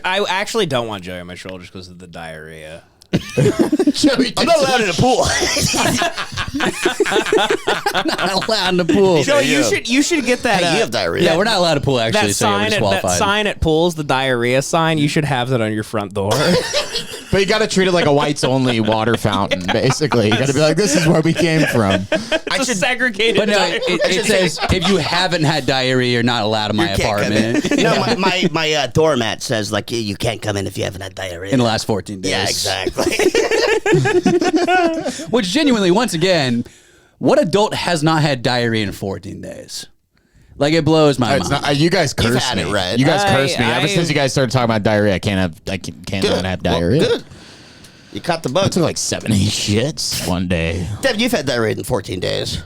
I actually don't want Joey on my shoulders because of the diarrhea. I'm not allowed in a pool. Not allowed in the pool. Joey, you should get that. Hey, you have diarrhea. Yeah, we're not allowed to pool actually. That So you're sign, disqualified. that sign at pools, the diarrhea sign. You should have that on your front door. But you got to treat it like a whites only water fountain, basically. You got to be like, this is where we came from. It's a segregated. But no, diarrhea. it says if you haven't had diarrhea, you're not allowed in my apartment. No, my doormat says like you can't come in if you haven't had diarrhea In the last 14 days. Yeah, exactly. Which genuinely, once again, what adult has not had diarrhea in 14 days? Like, it blows my mind. Not, you guys You've curse had me. it, right? You guys curse me. Ever since you guys started talking about diarrhea, I can't not have diarrhea. Well, good. You caught the I bug. took like 7, 8 shits one day. Dev, you've had diarrhea in 14 days.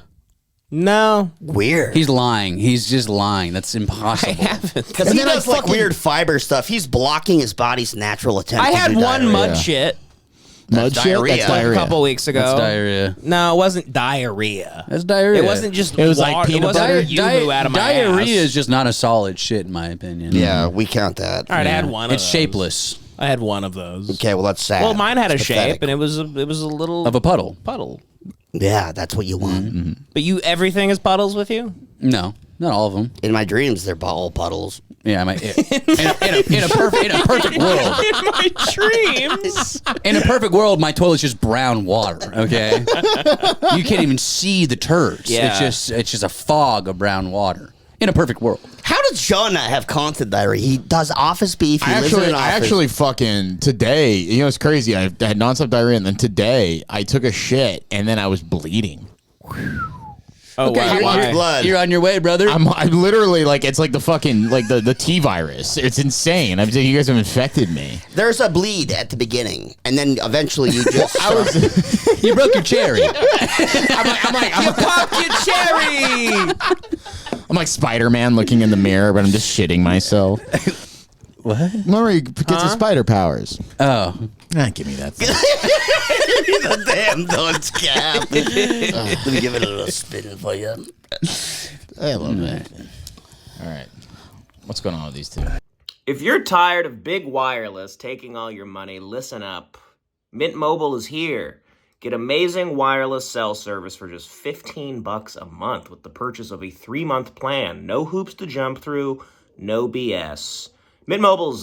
No. Weird. He's lying. He's just lying. That's impossible. I haven't. Because he does like weird fiber stuff. He's blocking his body's natural attempt I to had do one diarrhea. mud shit Mud shit? diarrhea. That's like diarrhea. a couple weeks ago. That's diarrhea. No, it wasn't diarrhea. That's diarrhea. It wasn't just. It was water. like peanut it wasn't butter. yoo-hoo out of my diarrhea ass. is just not a solid shit, in my opinion. Yeah, we count that. All right, I had one. It's of those. shapeless. I had one of those. Okay, well that's sad. Well, mine had a It's shape, pathetic. and it was a little Of a puddle. puddle. Yeah, that's what you want. Mm-hmm. But everything is puddles with you. No, not all of them. In my dreams, they're all puddles. Yeah, in a perfect world. In my dreams. In a perfect world, my toilet's just brown water. Okay, you can't even see the turds. Yeah. It's just a fog of brown water. In a perfect world. How does John not have constant diarrhea? He does office beef. He lives in an I office. actually fucking today, you know, it's crazy. I had nonstop diarrhea, and then today I took a shit, and then I was bleeding. Oh, Okay, wow. you're- blood. You're on your way, brother. I'm literally like, it's like the fucking like the T virus. It's insane. I'm saying you guys have infected me. There's a bleed at the beginning, and then eventually you just. You broke your cherry. You popped your cherry. I'm like Spider-Man looking in the mirror, but I'm just shitting myself. What? Remember, he gets his spider powers. Oh. Give me that thing. The damn dunce cap. Let me give it a little spin for you. I love that. All right. What's going on with these two? If you're tired of big wireless taking all your money, listen up. Mint Mobile is here. Get amazing wireless cell service for just $15 a month with the purchase of a 3-month plan. No hoops to jump through, no BS. Mint Mobile's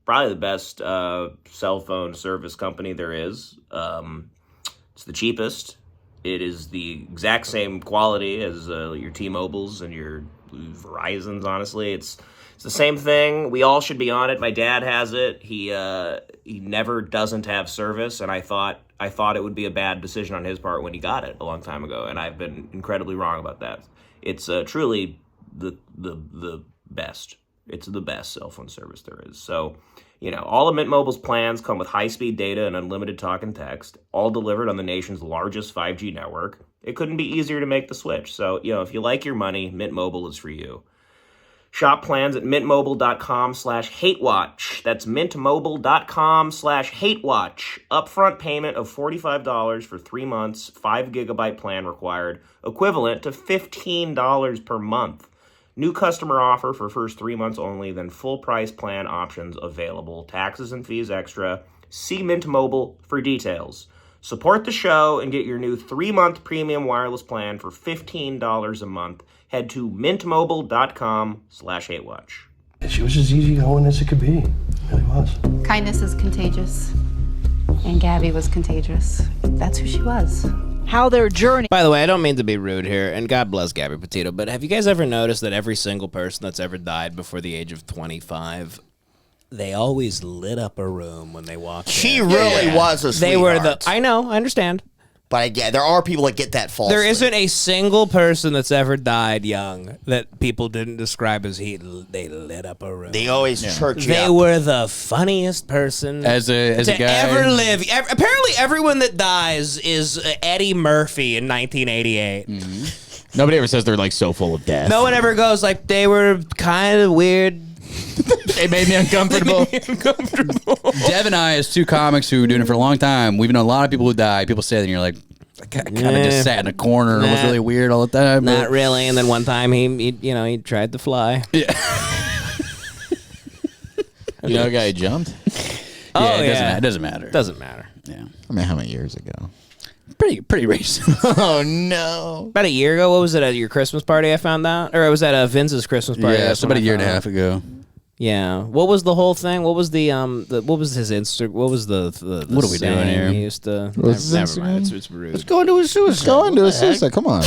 probably the best cell phone service company there is. It's the cheapest. It is the exact same quality as your T-Mobiles and your Verizons, honestly. It's It's the same thing. We all should be on it. My dad has it. He never doesn't have service, and I thought it would be a bad decision on his part when he got it a long time ago, and I've been incredibly wrong about that. It's truly the best. It's the best cell phone service there is. So, all of Mint Mobile's plans come with high-speed data and unlimited talk and text, all delivered on the nation's largest 5G network. It couldn't be easier to make the switch. So, if you like your money, Mint Mobile is for you. Shop plans at mintmobile.com/hatewatch. That's mintmobile.com/hatewatch. Upfront payment of $45 for 3 months, 5 gigabyte plan required, equivalent to $15 per month. New customer offer for first 3 months only, then full price plan options available. Taxes and fees extra. See Mint Mobile for details. Support the show and get your new 3-month premium wireless plan for $15 a month. Head to mintmobile.com/hatewatch. She was as easygoing as it could be. It really was. Kindness is contagious, and Gabby was contagious. That's who she was. How their journey. By the way, I don't mean to be rude here, and God bless Gabby Petito, but have you guys ever noticed that every single person that's ever died before the age of 25, they always lit up a room when they walked in? She really was a sweetheart. I know, I understand. But there are people that get that falsely. There isn't a single person that's ever died young that people didn't describe as they lit up a room. They always church you They up. were the funniest person as a guy ever live. Apparently, everyone that dies is Eddie Murphy in 1988. Mm-hmm. Nobody ever says they're like so full of death. No one ever goes like they were kind of weird. They made me uncomfortable. Dev and I, as two comics who have been doing it for a long time, we've known a lot of people who die. People say that, and you're like, I kind of just sat in a corner and it was really weird all the time. Not really. And then one time he tried to fly. Yeah. You know a guy who jumped? It doesn't matter. Doesn't matter. Yeah. I mean, how many years ago? Pretty recent. Oh, no. About a year ago, what was it at your Christmas party I found out? Or it was at Vince's Christmas party. Yeah, so about a year and a half ago. Yeah. What was the whole thing? What was what was his Insta? What was the what are we doing here? He used to. Never mind. It's rude. Let's go into a suicide. Let's go into a suicide. Come on.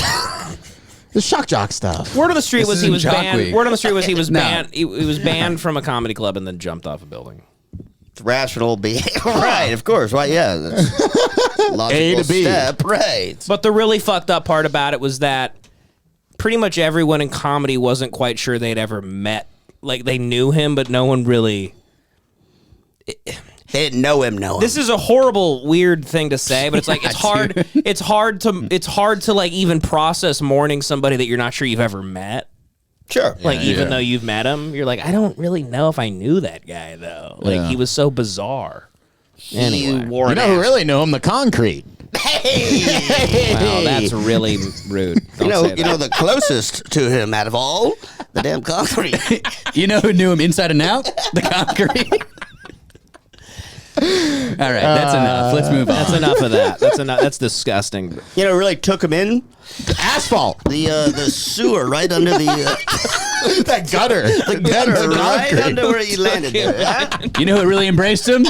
The shock jock stuff. Word on the street was he was banned. Week. Word on the street was he was banned. He was banned from a comedy club and then jumped off a building. Rational behavior. Right, of course. Right, yeah. That's logical A to B. step. Right. But the really fucked up part about it was that pretty much everyone in comedy wasn't quite sure they'd ever met. Like, they knew him, but no one really... They didn't know him. This is a horrible, weird thing to say, but it's like, it's hard to like even process mourning somebody that you're not sure you've ever met. Sure. Like, even though you've met him, you're like, I don't really know if I knew that guy, though. Like, he was so bizarre. Anyway. You know who really knew him? The Concrete. Hey! Wow, that's really rude. You know the closest to him out of all? The damn Concrete. You know who knew him inside and out? The Concrete. All right, that's enough. Let's move on. That's enough of that. That's enough. That's disgusting. You know, really took him in? Asphalt. The sewer right under the... that gutter. The gutter right under where he landed there. Huh? You know who really embraced him?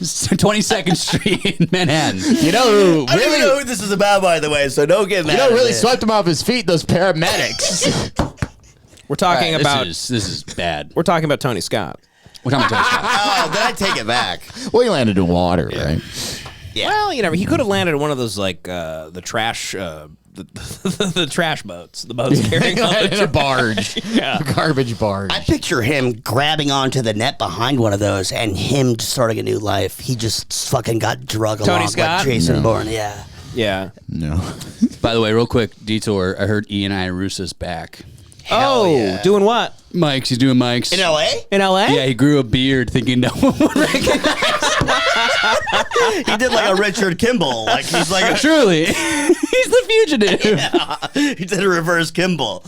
22nd Street in Manhattan. You know who I don't even know who this is about, by the way, so don't get mad. You know at who really me. swept him off his feet? Those paramedics. We're talking about... This is bad. We're talking about Tony Scott. We're talking about Tony Scott. Oh, then I take it back. Well, he landed in water, right? Yeah. Well, you know, he could have landed in one of those, like, the trash... the trash boats. The boats carrying on in a barge. A garbage barge. I picture him grabbing onto the net behind one of those and him starting a new life. He just fucking got drug along Scott? like Jason Bourne. Yeah. Yeah. No. By the way, real quick, detour. I heard Ian Irusa's back. Yeah. Doing what? Mike's. He's doing Mike's. In L.A.? In L.A.? Yeah, he grew a beard thinking no one would recognize. He did like a Richard Kimball. Like he's like Truly. He's the fugitive. Yeah. He did a reverse Kimball.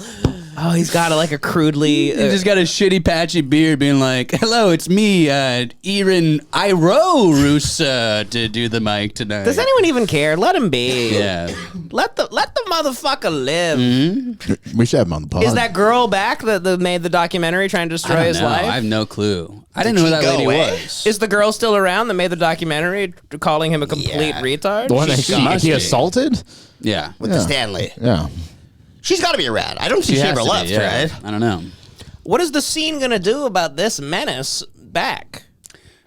Oh, he's got a crudely... He just got a shitty patchy beard being like, hello, it's me, Ian Irusa, to do the mic tonight. Does anyone even care? Let him be. Yeah. Let the motherfucker live. Mm-hmm. We should have him on the pod. Is that girl back that made the documentary trying to destroy his life? I have no clue. I didn't know who that lady was. Is the girl still around that made the documentary calling him a complete retard? The one that he assaulted? Yeah. With the Stanley. Yeah. She's got to be around. I don't think she has ever to be, left, yeah. right? I don't know. What is the scene gonna do about this menace back?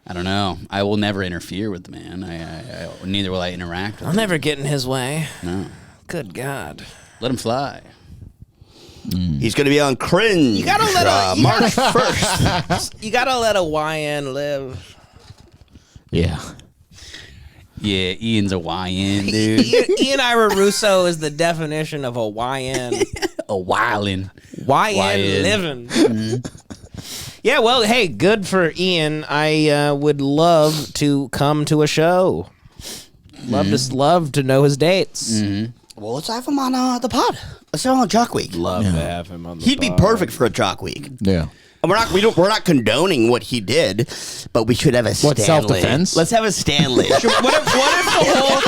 I don't know. I will never interfere with the man. I neither will I interact with I'll him. never get in his way. No. Good God. Let him fly. He's going to be on Cringe. You gotta let March 1st. You gotta let a YN live. Yeah. Yeah, Ian's a YN, dude. Ian Ira Russo is the definition of a YN. A wildin'. YN living. Yeah, well, hey, good for Ian. I would love to come to a show. Love to know his dates. Well, let's have him on the pod. Let's have him on Jock Week. Love to have him on the He'd be pod. perfect for a Jock Week. Yeah. And we're not condoning what he did, but we should have a Stanley. What, self-defense? Let's have a Stanley. What if the whole...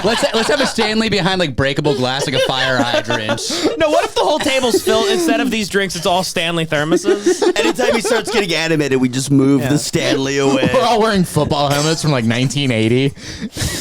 Let's have a Stanley behind like breakable glass, like a fire hydrant. No, what if the whole table's filled, instead of these drinks, it's all Stanley thermoses? Anytime he starts getting animated, we just move the Stanley away. We're all wearing football helmets from like 1980.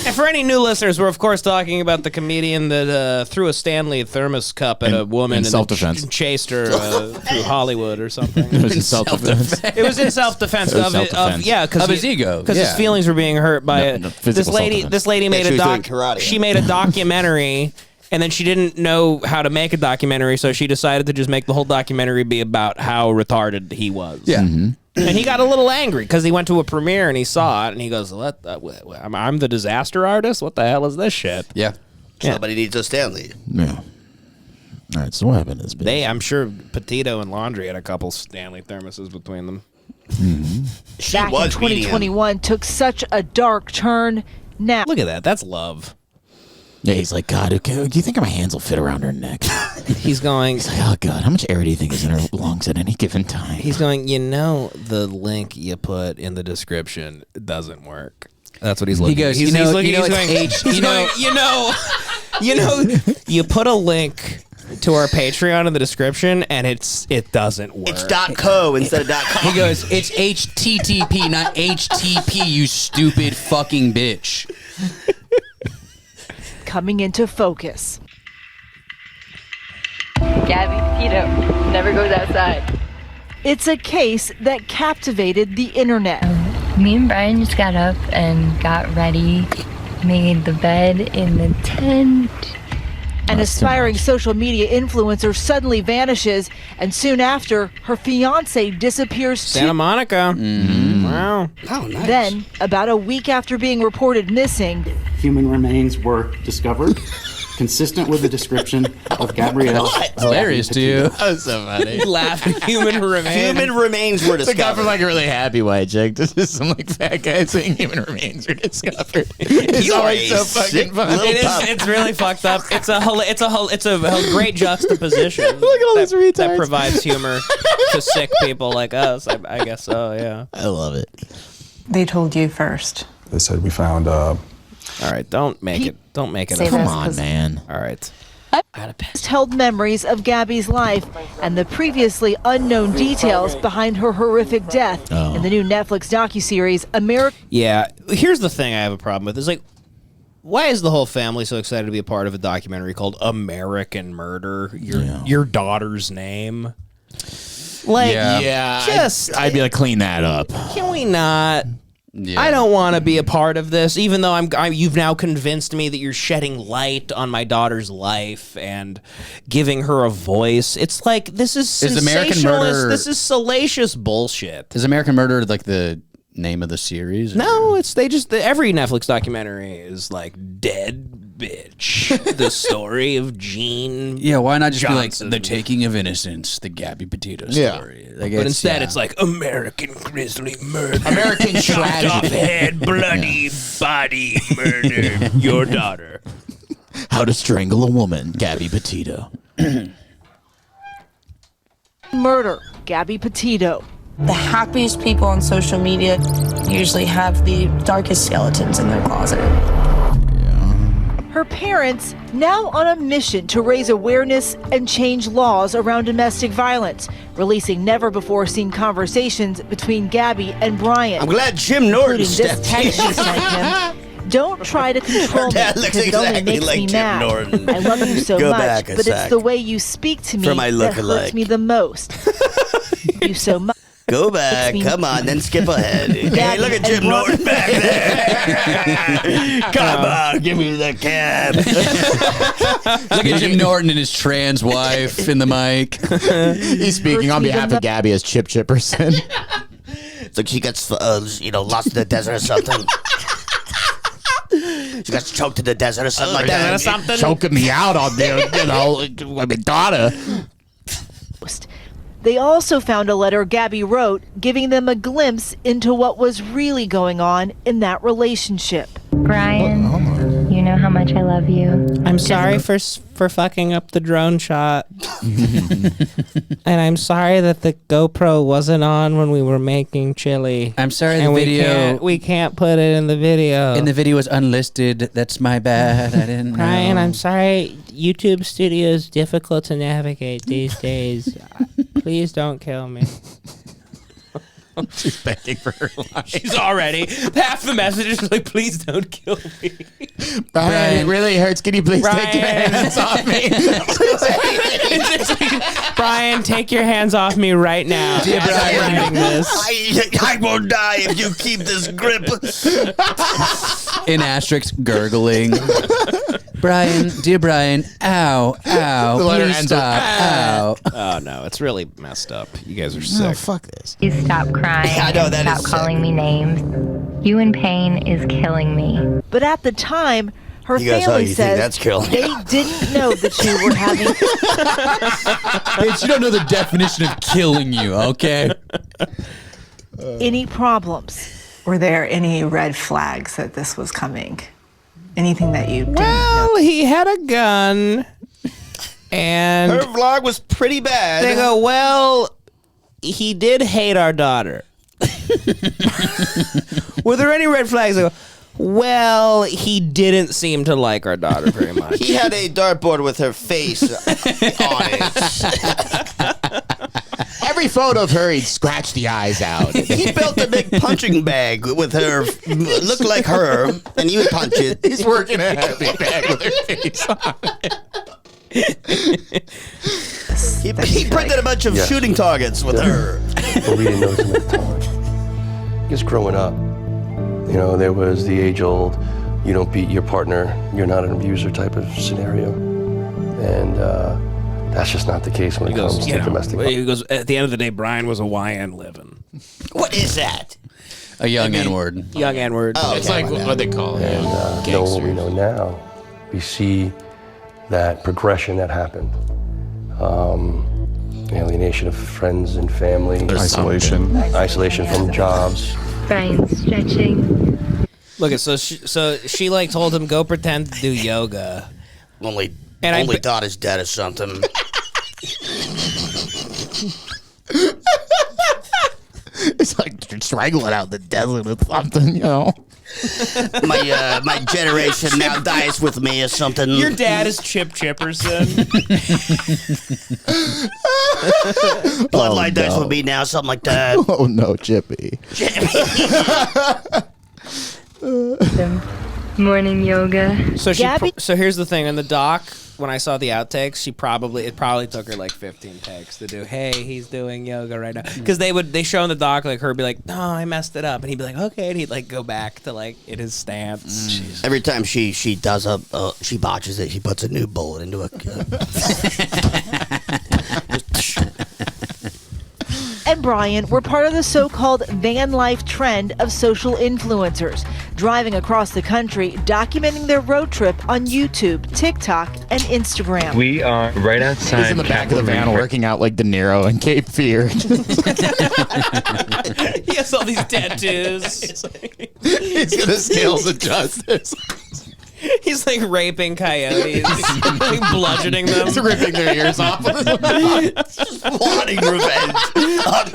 And for any new listeners, we're of course talking about the comedian that threw a Stanley thermos cup at a woman in and self-defense. then chased her through Hollywood or something. It was in self-defense. It was in self-defense It was self-defense. because Of his ego. because Yeah. his feelings were being hurt by it. This physical lady self-defense. made she a was doing doc. karate. She made a documentary. And then she didn't know how to make a documentary, so she decided to just make the whole documentary be about how retarded he was. Yeah. And he got a little angry because he went to a premiere and he saw it and he goes, I'm the disaster artist? What the hell is this shit? Yeah. Somebody needs a Stanley. Yeah. All right, so what happened is I'm sure Petito and Laundry had a couple Stanley thermoses between them. She Back in was beating him. 2021 took such a dark turn. Now, Look at that. That's love. Yeah, he's like, God, do you think my hands will fit around her neck? He's going, He's like, oh, God, how much air do you think is in her lungs at any given time? the link you put in the description doesn't work. That's what he's looking He goes, He's, you know, he's looking, you know, he's it's going, you put a link to our Patreon in the description and it doesn't work. It's .co instead of .com. He goes, it's HTTP, not HTP, you stupid fucking bitch. coming into focus. Gabby Petito never goes outside. It's a case that captivated the internet. Me and Brian just got up and got ready, made the bed in the tent. An aspiring social media influencer suddenly vanishes, and soon after, her fiance disappears Santa too. Monica. Wow. Oh, nice. Then, about a week after being reported missing, Human remains were discovered, consistent with the description of Gabrielle. Hilarious to you. That was so funny. Laughing human remains. Human remains were It's a guy discovered. from like a really happy white chick. This is some like fat guy saying human remains are discovered. It's You are always a so sick fucking funny. little pup. It's really fucked up. It's a great juxtaposition. Look at all these retards. that provides humor to sick people like us. I guess so. Yeah. I love it. They told you first. They said we found All right. Don't make it. Don't make it. Say A, Come this, on, 'cause- man. all right. held memories of Gabby's life and the previously unknown details behind her horrific death in the new Netflix docuseries America. Yeah. Here's the thing I have a problem with. Is like, why is the whole family so excited to be a part of a documentary called American Murder? Your daughter's name. Like, Yeah, I'd be like, clean that up. can we not? Yeah. I don't want to be a part of this, even though you've now convinced me that you're shedding light on my daughter's life and giving her a voice. It's like, this is American sensationalist. Murder- This is salacious bullshit. Is American Murder like the name of the series? No, every Netflix documentary is like Dead Bitch, the story of Gene. Yeah, why not just Johnson. be like The Taking of Innocence, the Gabby Petito Yeah. story? Like, But instead, it's like American grisly murder, American chopped off tragedy. head, bloody body murder, your daughter. How to Strangle a Woman, Gabby Petito. Murder, Gabby Petito. The happiest people on social media usually have the darkest skeletons in their closet. Her parents now on a mission to raise awareness and change laws around domestic violence, releasing never-before-seen conversations between Gabby and Brian. I'm glad Jim Norton including this stepped in. text she sent him. Don't try to control me dad because looks it only exactly makes like me Jim mad. Norton. I love you so Go much, back a but it's sec. the way you speak to me For my that hurts look-alike. me the most. You so much. Go back. Come on, then skip ahead. Hey, look at Jim Norton back there. Come on, give me the cab. Look at Jim Norton and his trans wife in the mic. He's speaking on behalf of Gabby as Chip Chipperson. It's like she gets, lost in the desert or something. She got choked in the desert or something like that. Or something. Choking me out on there, my daughter. They also found a letter Gabby wrote giving them a glimpse into what was really going on in that relationship. Brian, you know how much I love you. I'm sorry for fucking up the drone shot. And I'm sorry that the GoPro wasn't on when we were making chili. I'm sorry the and video. we can't put it in the video. And the video was unlisted. That's my bad. I didn't Brian, know. I'm sorry. YouTube Studio is difficult to navigate these days. Please don't kill me. She's begging for her life. She's already half the message is like, please don't kill me. Brian, it really hurts. Can you please take your hands off me? Brian, take your hands off me right now. Dear Brian, I will die if you keep this grip. in asterisk gurgling. Brian, dear Brian, ow, ow, The letter please ends with stop, ow. Oh, no, it's really messed up. You guys are sick. No, fuck this. Please stop crying. I know, that Stop is calling sick. me names. You in pain is killing me. But at the time, her You guys, family you think says that's killing they didn't know the two were having. Bitch, you don't know the definition of killing you, okay? any problems. Were there any red flags that this was coming? Anything that you didn't know? Well, he had a gun. And her vlog was pretty bad. they go, well, he did hate our daughter. Were there any red flags? I go, well, he didn't seem to like our daughter very much. He had a dartboard with her face on it. Every photo of her, he'd scratch the eyes out. He built a big punching bag with her, looked like her, and he would punch it. He's working a heavy bag with her face on it. He printed a bunch of shooting targets with her. But we didn't know him at the time. Just growing up, you know, there was the age-old, you don't beat your partner, you're not an abuser type of scenario. And that's just not the case when it comes to domestic violence. He goes, at the end of the day, Brian was a YN living. What is that? A young N-word. Young N-word. Oh, It's like what they call it. And knowing what we know now, we see that progression that happened. Alienation of friends and family. Isolation from jobs. Brian stretching. Look, so she like told him, go pretend to do yoga. Only And daughter's dead or something. It's like strangling out in the desert or something, you know. My generation now dies with me or something. Your dad is Chip Chipperson. Bloodline dies with me now, something like that. Oh no, Chippy. Morning yoga. So Gabby? so here's the thing. In the doc, when I saw the outtakes, it probably took her like 15 takes to do, hey, he's doing yoga right now. Because they show in the doc, like, her be like, no, I messed it up. And he'd be like, okay. And he'd like go back to like in his stance. Every time she does she botches it, she puts a new bullet into a... And Brian were part of the so-called van life trend of social influencers, driving across the country, documenting their road trip on YouTube, TikTok, and Instagram. We are right outside. He's in the back of the van working out like De Niro in Cape Fear. He has all these tattoos. He's got the scales of justice. He's like raping coyotes, like bludgeoning them. He's ripping their ears off. Just wanting revenge on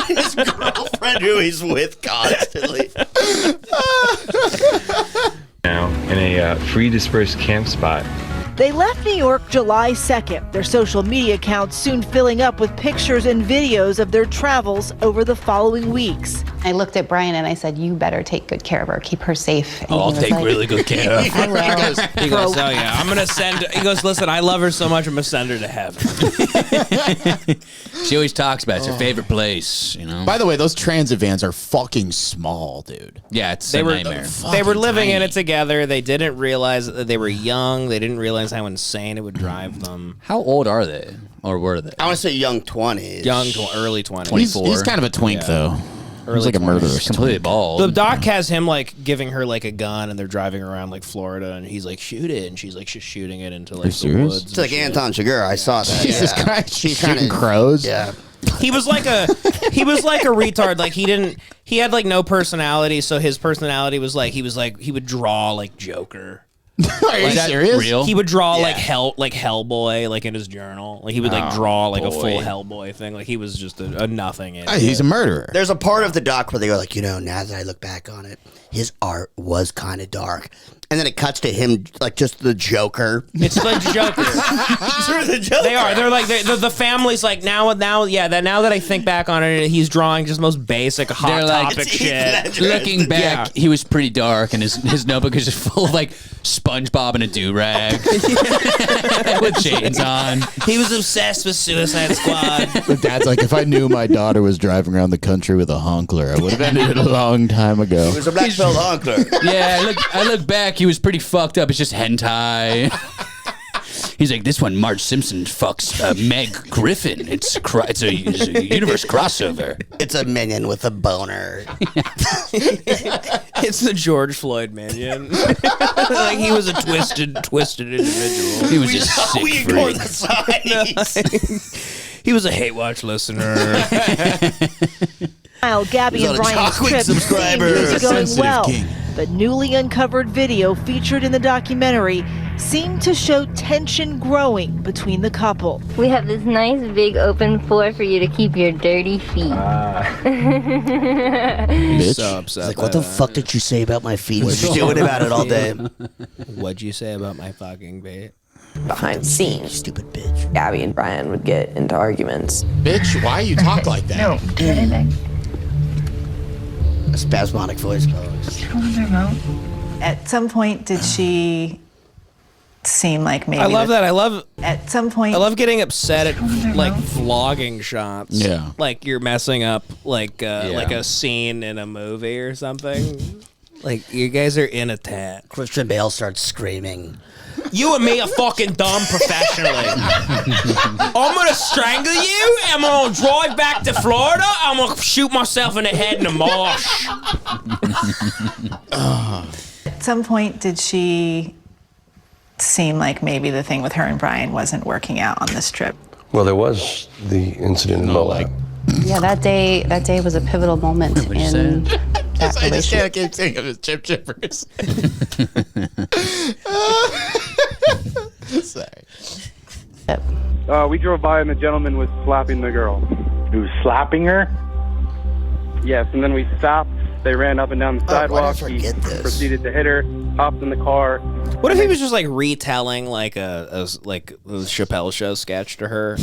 his girlfriend who he's with constantly. Now in a free dispersed camp spot They left New York July 2nd, their social media accounts soon filling up with pictures and videos of their travels over the following weeks. I looked at Brian and I said, you better take good care of her, keep her safe. And I'll he was take like, really good care of her. I will. He goes, oh yeah, I'm gonna send. He goes, listen, I love her so much, I'm gonna send her to heaven. She always talks about it's her favorite place, you know. By the way, those transit vans are fucking small, dude. Yeah, it's They a were nightmare. they were living in it together. They didn't realize that they were young. They didn't realize how insane it would drive them. How old are they, or were they? I want to say young 20s. Early 20s. 24. He's kind of a twink, though. He's like a 20s. murderer. Completely bald. The doc has him like giving her like a gun, and they're driving around like Florida, and he's like, shoot it, and she's like just shooting it into like the serious? woods. It's like Anton Chigurh. I saw that. Jesus yeah. Christ, She's shooting crows. Yeah. He was like a retard. Like he had like no personality. So his personality was like he would draw like Joker. Are you serious? Real? He would draw like Hellboy like in his journal. Like he would like draw like a full Hellboy thing. Like he was just a nothing. He's a murderer. There's a part of the doc where they go like, now that I look back on it, his art was kind of dark. And then it cuts to him like just the Joker. It's the Joker. Sure, the Joker. They are. They're like the family's like now that I think back on it, he's drawing just most basic hot topic shit. Looking back, he was pretty dark, and his notebook is just full of like SpongeBob and a do-rag with chains on. He was obsessed with Suicide Squad. The dad's like, if I knew my daughter was driving around the country with a honkler, I would have ended it a long time ago. It was a black belt honkler. Yeah, I look back, he was pretty fucked up. It's just hentai. He's like, this one, Marge Simpson fucks Meg Griffin. It's a universe crossover. It's a minion with a boner. It's the George Floyd minion. Like he was a twisted individual. He was just sick We ignore the signs. He was a hate watch listener. While Gabby He's and on a Brian's chocolate trip subscriber. seems to be going Sensitive well, king. but newly uncovered video featured in the documentary seemed to show tension growing between the couple. We have this nice big open floor for you to keep your dirty feet. He's so upset. Like, what the fuck did you say about my feet? What you doing about it all day? What'd you say about my fucking bait? Behind the scenes, Stupid bitch. Gabby and Brian would get into arguments. Bitch, why you talk like that? No, do anything. A spasmodic voice box. Turn on the remote. At some point, did she seem like maybe? I love that. I love getting upset at like vlogging shots. Yeah. Like you're messing up like a scene in a movie or something. Like you guys are in a tent. Christian Bale starts screaming. You and me are fucking dumb professionally. I'm gonna strangle you. I'm gonna drive back to Florida. I'm gonna shoot myself in the head in a marsh. At some point, did she seem like maybe the thing with her and Brian wasn't working out on this trip? Well, there was the incident in Moab. Yeah, that day was a pivotal moment in that I just relationship. can't keep thinking of his chip chippers. Sorry. We drove by and the gentleman was slapping the girl. He was slapping her? Yes, and then we stopped. They ran up and down the sidewalk. He proceeded to hit her, hopped in the car. What if he was just like retelling like a Chappelle Show sketch to her?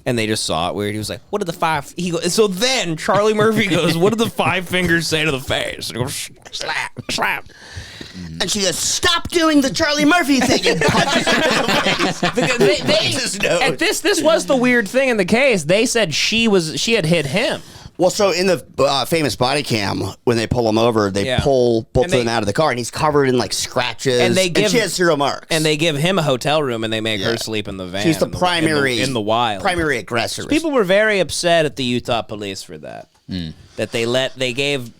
And they just saw it weird. He was like, "What did the five?" So then Charlie Murphy goes, "What did the five fingers say to the face?" And he goes, "Slap, slap." And she goes, "Stop doing the Charlie Murphy thing," and punches him in the face. At this was the weird thing in the case. They said she had hit him. Well, so in the famous body cam, when they pull him over, they pull both of them out of the car, and he's covered in like scratches, and she has 0 marks. And they give him a hotel room, and they make her sleep in the van. She's the primary in the wild primary aggressor. People were very upset at the Utah police for that. That they gave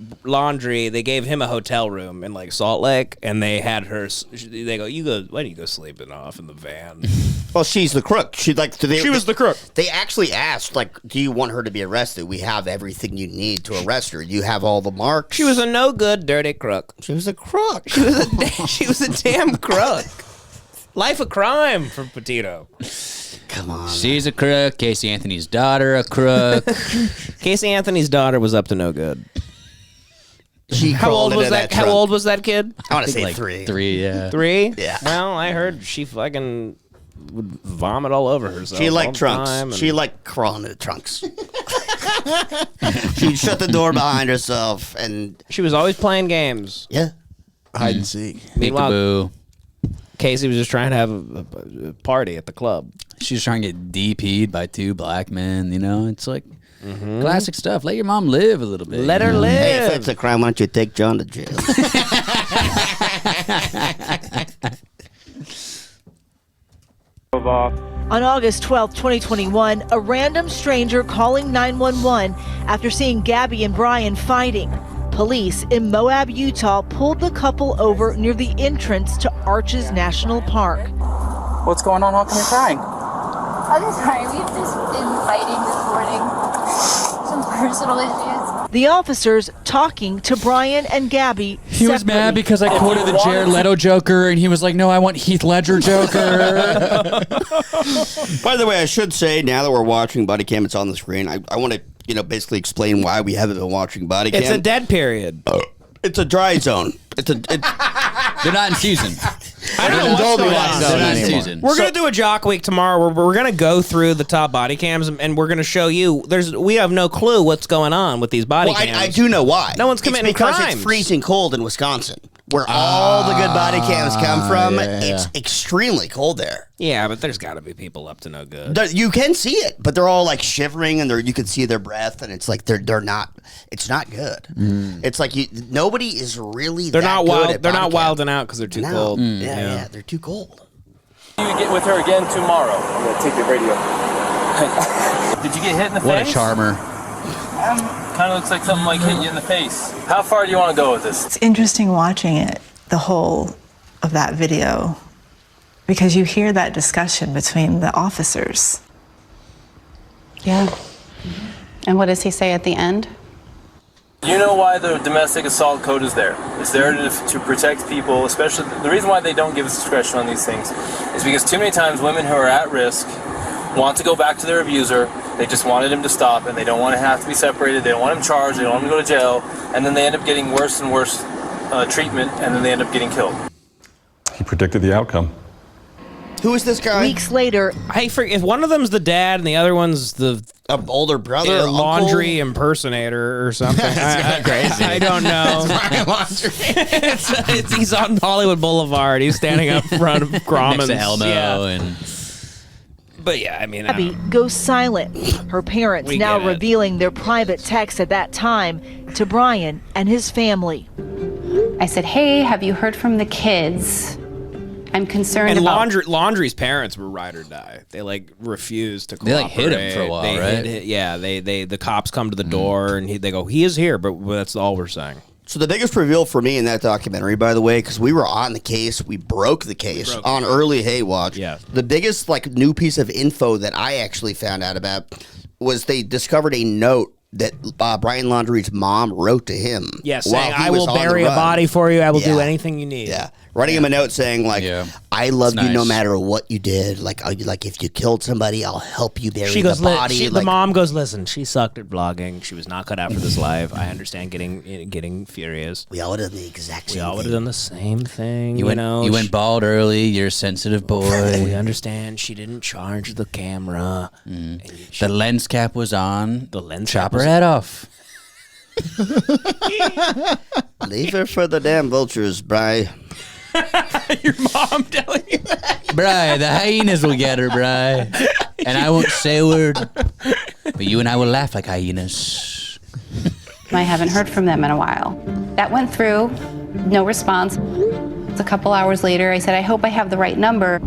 him a hotel room in like Salt Lake, and they had her. They go, why don't you go sleeping off in the van? Well, she's the crook. She was the crook. They actually asked, like, do you want her to be arrested? We have everything you need to arrest her. You have all the marks. She was a no good, dirty crook. She was a crook. She was a damn crook. Life of crime for Petito. Come on. She's a crook. Casey Anthony's daughter, a crook. Casey Anthony's daughter was up to no good. How old was that? How old was that kid? I want to say like 3. 3, yeah. 3? Yeah. Well, I heard she fucking would vomit all over herself. She all liked the trunks. time, and- She liked crawling into trunks. She'd shut the door behind herself, and she was always playing games. Yeah. Hide and seek. Meanwhile, Peekaboo. Casey was just trying to have a party at the club. She was trying to get DP'd by 2 black men. You know, it's like classic stuff. Let your mom live a little bit. Let her you know? live. Hey, if it's a crime, why don't you take John to jail? On August 12, 2021, a random stranger calling 911 after seeing Gabby and Brian fighting. Police in Moab, Utah pulled the couple over near the entrance to Arches National Park. What's going on? How come you're crying? I'm sorry, we've just been fighting this morning. Some personal issues. The officers talking to Brian and Gabby. He was mad separately. because I quoted the Jared Leto Joker, and he was like, "No, I want Heath Ledger Joker." By the way, I should say, now that we're watching Body Cam, it's on the screen. I want to, basically explain why we haven't been watching Body Cam. It's a dead period. It's a dry zone. They're not in season. I don't know what's going on. They're not in season. We're gonna do a Jock Week tomorrow where we're gonna go through the top body cams and we're gonna show you. We have no clue what's going on with these body cams. I do know why. No one's committing because crimes. it's freezing cold in Wisconsin, where all the good body cams come from. yeah. It's extremely cold there. Yeah, but there's got to be people up to no good. You can see it, but they're all like shivering, and you can see their breath, and it's like they're not. It's not good. It's like nobody is really. They're that not good wild. at They're body not cam. wilding out because they're too cold. Yeah, they're too cold. You get with her again tomorrow. I'm gonna take the radio. Did you get hit in the face? What a charmer. Kind of looks like something like hit you in the face. How far do you want to go with this? It's interesting watching it, the whole of that video, because you hear that discussion between the officers. Yeah. And what does he say at the end? You know why the domestic assault code is there. It's there to protect people, especially the reason why they don't give us discretion on these things is because too many times women who are at risk want to go back to their abuser. They just wanted him to stop, and they don't want to have to be separated. They don't want him charged. They don't want him to go to jail, and then they end up getting worse and worse treatment, and then they end up getting killed. He predicted the outcome. Who is this guy? Weeks later, I forget if one of them's the dad and the other one's the older brother, laundry impersonator or something. That's kind of crazy. I don't know. He's on Hollywood Boulevard. He's standing up front of Grauman's. Next to Elmo Yeah. But yeah, I mean, I Gabby don't know. goes silent. Her parents We now get it. revealing their private texts at that time to Brian and his family. I said, "Hey, have you heard from the kids? I'm concerned And about..." Laundry's parents were ride or die. They like refused to They, cooperate. like, hid him for a while, They right? the cops come to the door and they go, "He is here," but that's all we're saying. So the biggest reveal for me in that documentary, by the way, because we were on the case, we broke the case on early Hey Watch. Yeah. The biggest new piece of info that I actually found out about was they discovered a note that Brian Laundrie's mom wrote to him. Yeah, while saying, he "I was will on the bury a run." body for you. I will do Yeah. anything you need." Yeah, writing him a note saying "I love It's you no nice. matter what you did. Like if you killed somebody, I'll help you bury She goes, the body." the mom goes, "Listen, she sucked at vlogging. She was not cut out for this life. I understand getting furious. We all would have done the exact We same all would have done the same thing. You know, went bald early. You're a sensitive boy. We understand she didn't charge the camera. The lens cap was on. The lens Chop cap her was- head off. Leave her for the damn vultures, Bri. Your mom telling you that? Bri, the hyenas will get her, Bri. And I won't say a word. But you and I will laugh like hyenas. I haven't heard from them in a while. That went through, no response. A couple hours later, I said, "I hope I have the right number."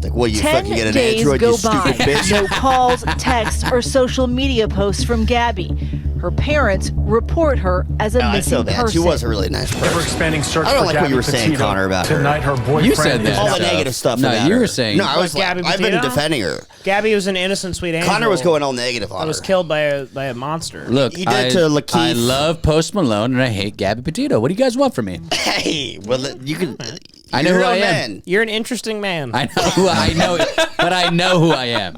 Like, what, you 10 fucking get an days Android, go you stupid by. bitch? No calls, texts, or social media posts from Gabby. Her parents report her as a I missing feel bad. person. She was a really nice person. Ever-expanding search I don't for like what Gabby you were saying, Petito. Connor, about her. Tonight, her boyfriend You said that. is All the stuff. negative stuff. No, about you her. were saying- No, I was Gabby I've been Petito? defending her. Gabby was an innocent, sweet angel. Connor was going all negative on I her. was killed by a monster. Look, You did to Lakeith. I love Post Malone and I hate Gabby Petito. What do you guys want from me? Hey, well, you can. I know you're who a I am. man. You're an interesting man. I know who I know, but I know who I am.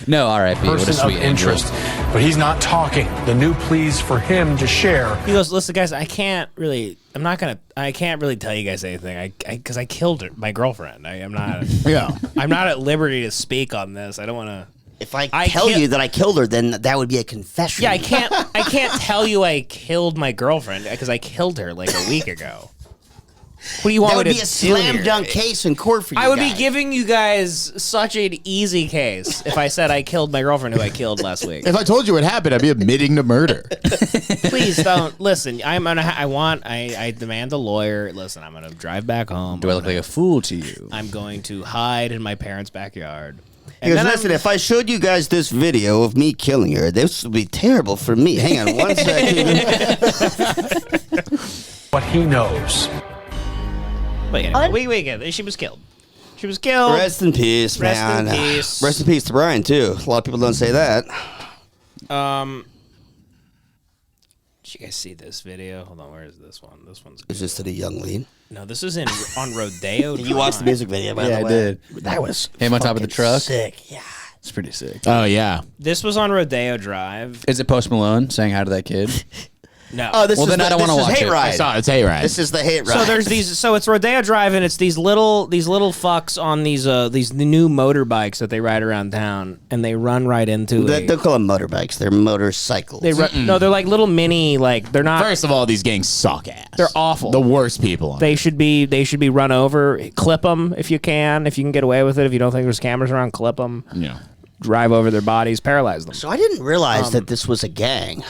No, R.I.P. What a person of sweet angel. interest. but he's not talking. The new pleas for him to share. He goes, listen, guys, I can't really tell you guys anything. Because I killed my girlfriend. I'm not. Yeah. I'm not at liberty to speak on this. I don't want to. If I tell you that I killed her, then that would be a confession. Yeah, I can't tell you I killed my girlfriend because I killed her like a week ago. What do you want that would me be to a slam dunk case in court for you. I would guys. be giving you guys such an easy case if I said I killed my girlfriend who I killed last week. If I told you what happened, I'd be admitting to murder. Please don't listen. I demand a lawyer. Listen, I'm gonna drive back home. Do I look like a fool to you? I'm going to hide in my parents' backyard. Because listen, if I showed you guys this video of me killing her, this would be terrible for me. Hang on one second. What he knows. But yeah, she was killed. She was killed. Rest in peace, man. Rest in peace. Rest in peace to Brian too. A lot of people don't say that. Did you guys see this video? Hold on, where is this one? This one's. Is this to the young lead? No, this is on Rodeo Drive. You watched the music video, by the way. I did. That was him on top of the truck. Sick. Yeah. It's pretty sick. Oh yeah. This was on Rodeo Drive. Is it Post Malone saying hi to that kid? No. Oh, this well, is then I don't want to watch hate it. Ride. I saw it. It's hate ride. This is the hate ride. So there's these. So it's Rodeo Drive, and it's these little fucks on these new motorbikes that they ride around town, and they run right into. Don't call them motorbikes. They're motorcycles. No, they're like little mini. Like they're not. First of all, these gangs suck ass. They're awful. The worst people. They should be run over. Clip them if you can. If you can get away with it. If you don't think there's cameras around, clip them. Yeah. Drive over their bodies, paralyze them. So I didn't realize that this was a gang.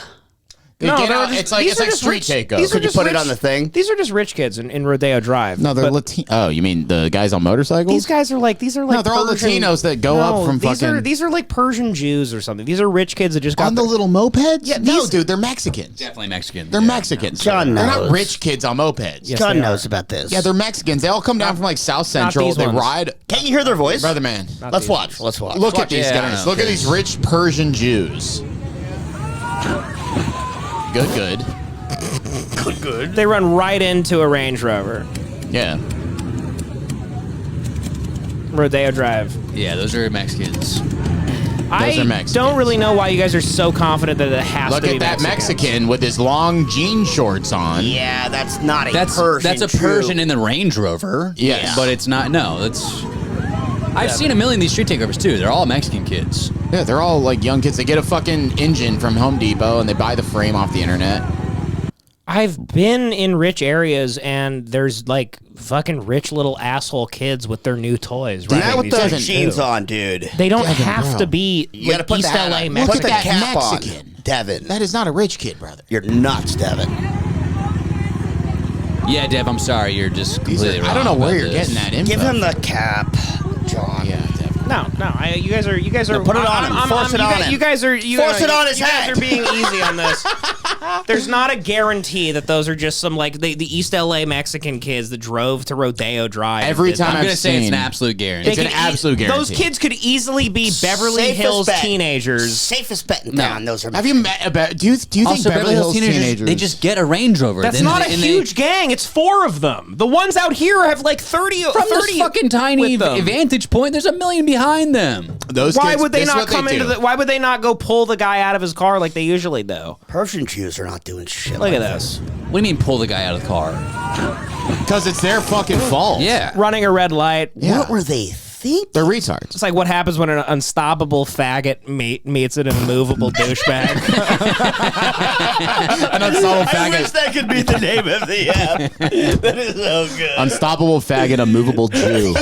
No, it's like street takeover. These are Could you just put rich, it on the thing? These are just rich kids in Rodeo Drive. No, they're Latino. Oh, you mean the guys on motorcycles? These guys are like No, they're all Latinos that go up from fucking. These are like Persian Jews or something. These are rich kids that just got on the little mopeds. Yeah, no, dude, they're Mexicans. Definitely Mexican. They're Mexicans. John They're knows. not rich kids on mopeds. Yes, John they knows are. about this. Yeah, they're Mexicans. They all come down from like South Central. these They ones. ride. Can't you hear their voice? Brother man. Let's watch. Let's watch. Look at these I don't guys. know, Look at these rich Persian Jews. Good. Good. They run right into a Range Rover. Yeah. Rodeo Drive. Yeah, those are Mexicans. I are Mexicans. don't really know why you guys are so confident that it has Look to be at that Mexicans. Mexican with his long jean shorts on. Yeah, that's not a That's Persian. a Persian in the Range Rover. Yes. But it's not. No, that's. I've seen a million of these street takeovers too. They're all Mexican kids. Yeah, they're all like young kids. They get a fucking engine from Home Depot and they buy the frame off the internet. I've been in rich areas and there's like fucking rich little asshole kids with their new toys. Not riding with these those things, jeans too. on, dude. They don't Devin, have bro. to be You gotta like put East the hat LA on. Mexican. Put the cap Mexican. on, Devin. That is not a rich kid, brother. You're nuts, Devin. Yeah, Dev, I'm sorry. You're just completely wrong. I don't know where about you're this. getting that info. Give him the cap, John. Yeah, definitely. No. You guys are. No, put it on him. Force it on him. You guys are. Force it on his head. You guys are being easy on this. There's not a guarantee that those are just some like the East LA Mexican kids that drove to Rodeo Drive. Every time I'm I've gonna say it's seen- an absolute guarantee. It's an absolute guarantee. Those kids could easily be Beverly Safest Hills bet. teenagers. Safest bet in town. Those are. Have you met about? Do you think Also, Beverly Hills teenagers? They just get a Range Rover. That's Then not a they- huge gang. It's 4 of them. The ones out here have like 30. From 30 this fucking tiny with them. vantage point, there's a million behind them. Those Why kids, would they this is not what come do. into the? Why would they not go pull the guy out of his car like they usually do? Persian Jews are not doing shit. Look like at that. this. What do you mean pull the guy out of the car? Because it's their fucking fault. Yeah. Running a red light. Yeah. What were they thinking? They're retards. It's like what happens when an unstoppable faggot meets an immovable douchebag. An unstoppable I wish faggot. that could be the name of the app. That is so good. Unstoppable faggot, a movable Jew.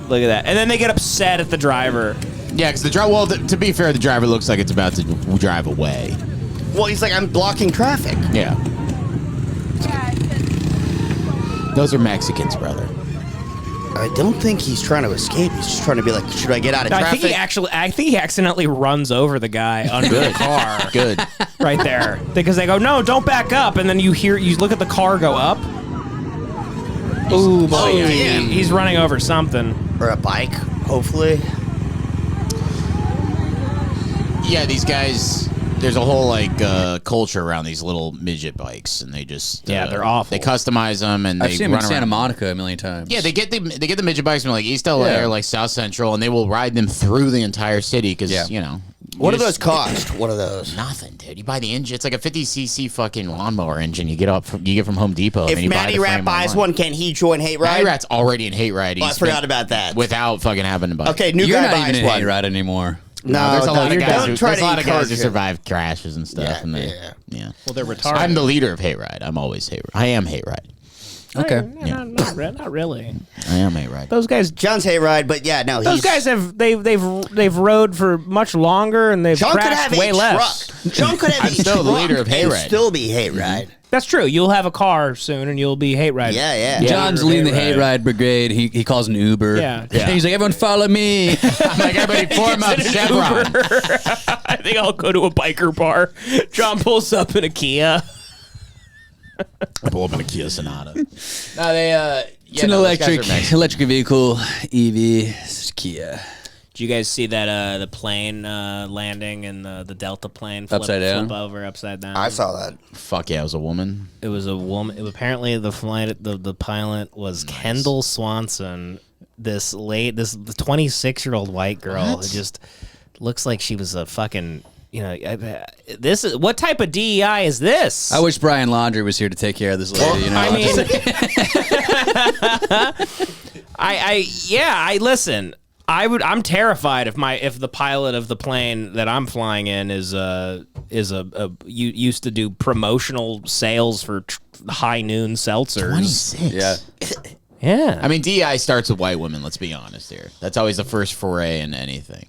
Look at that. And then they get upset at the driver. Yeah, because the driver. Well, to be fair, the driver looks like it's about to drive away. Well, he's like, I'm blocking traffic. Yeah. Those are Mexicans, brother. I don't think he's trying to escape. He's just trying to be like, should I get out of I traffic? think he accidentally runs over the guy under the car. Good. Right there. Because they go, no, don't back up. And then you look at the car go up. Ooh, boy. Oh, yeah. He's running over something. Or a bike, hopefully. Yeah, these guys. there's a whole like culture around these little midget bikes, and they just they're awful. They customize them, and I've they seen them run in Santa around. Monica a million times. Yeah, they get the midget bikes from like East LA or like South Central, and they will ride them through the entire city because you know. What do those cost? What are those? Nothing, dude. You buy the engine. It's like a 50cc fucking lawnmower engine. You get from Home Depot. If and you buy Matty the Rat frame buys online. one, can he join Hate Ride? Matty Rat's already in Hate Ride. Oh, I forgot about that. Without fucking having to buy. Okay, new You're guy not buys even in one. Hate Ride anymore. No, there's a lot of guys. don't try There's to a lot of guys who encourage it. survive crashes and stuff. And they, yeah. Well, they're retarded. I'm the leader of Hate Ride. I'm always Hate Ride. I am Hate Ride. Okay. Yeah, not really. I am Hate Ride. Those guys, John's Hate Ride, but yeah, no, those guys they've rode for much longer and they've John could crashed have way a less. truck. John could have I'm a still the truck leader of Hate and Ride. still be Hate Ride. That's true. You'll have a car soon and you'll be Hate Ride. Yeah. John's leading the Hate Ride brigade. He calls an Uber. Yeah. He's like, everyone follow me. I'm like, everybody form up Chevron. I think I'll go to a biker bar. John pulls up in a Kia. I pull up in a Kia Sonata. No, they It's an electric vehicle, EV, it's Kia. Did you guys see that the plane landing and the Delta plane flip over upside down? I saw that. Fuck yeah, it was a woman. It was a woman. Apparently, the pilot was Kendall Swanson. The 26-year-old white girl who just looks like she was a fucking. You know, this is what type of DEI is this? I wish Brian Laundrie was here to take care of this lady. You know, I mean, I listen. I'm terrified if the pilot of the plane that I'm flying in is used to do promotional sales for high noon seltzers. 26. Yeah. Yeah. I mean, DEI starts with white women. Let's be honest here. That's always the first foray in anything.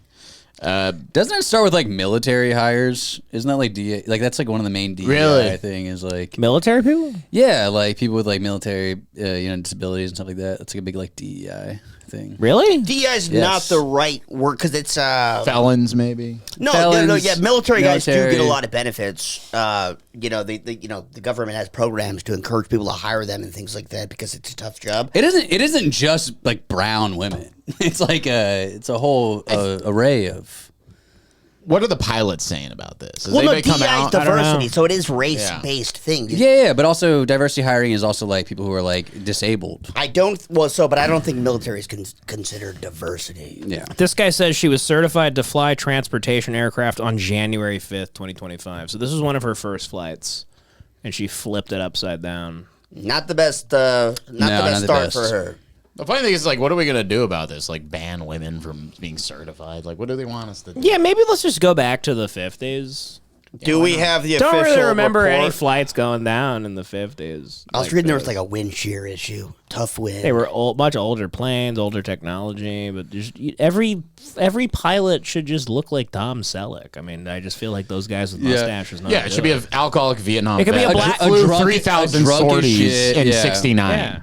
Doesn't it start with like military hires? Isn't that like DEI? Like that's like one of the main DEI Really? thing is like military people. Yeah, like people with like military, disabilities and stuff like that. That's like a big like DEI thing. Really? DEI is Yes. not the right word because it's Felons, maybe. No, Felons, yeah, military guys do military. get a lot of benefits. The government has programs to encourage people to hire them and things like that because it's a tough job. It isn't just like brown women. It's like it's a whole array of. What are the pilots saying about this? Well, no, they come DEI is out? diversity, so it is race-based thing. Yeah, but also diversity hiring is also like people who are like disabled. But I don't think military is considered diversity. Yeah. This guy says she was certified to fly transportation aircraft on January 5th, 2025. So this was one of her first flights, and she flipped it upside down. Not the best. Not the best start for her. The funny thing is, like, what are we going to do about this? Like, ban women from being certified? Like, what do they want us to do? Yeah, maybe let's just go back to the 50s. Do we have the Don't official really remember report? any flights going down in the 50s. I was reading there was like a wind shear issue. Tough wind. They were much older planes, older technology, but just every pilot should just look like Tom Selleck. I mean, I just feel like those guys with mustaches. Yeah, it should be an alcoholic Vietnam. It could be a black flew drunk- 3,000 a drunk as sorties shit, in yeah. '69. Yeah.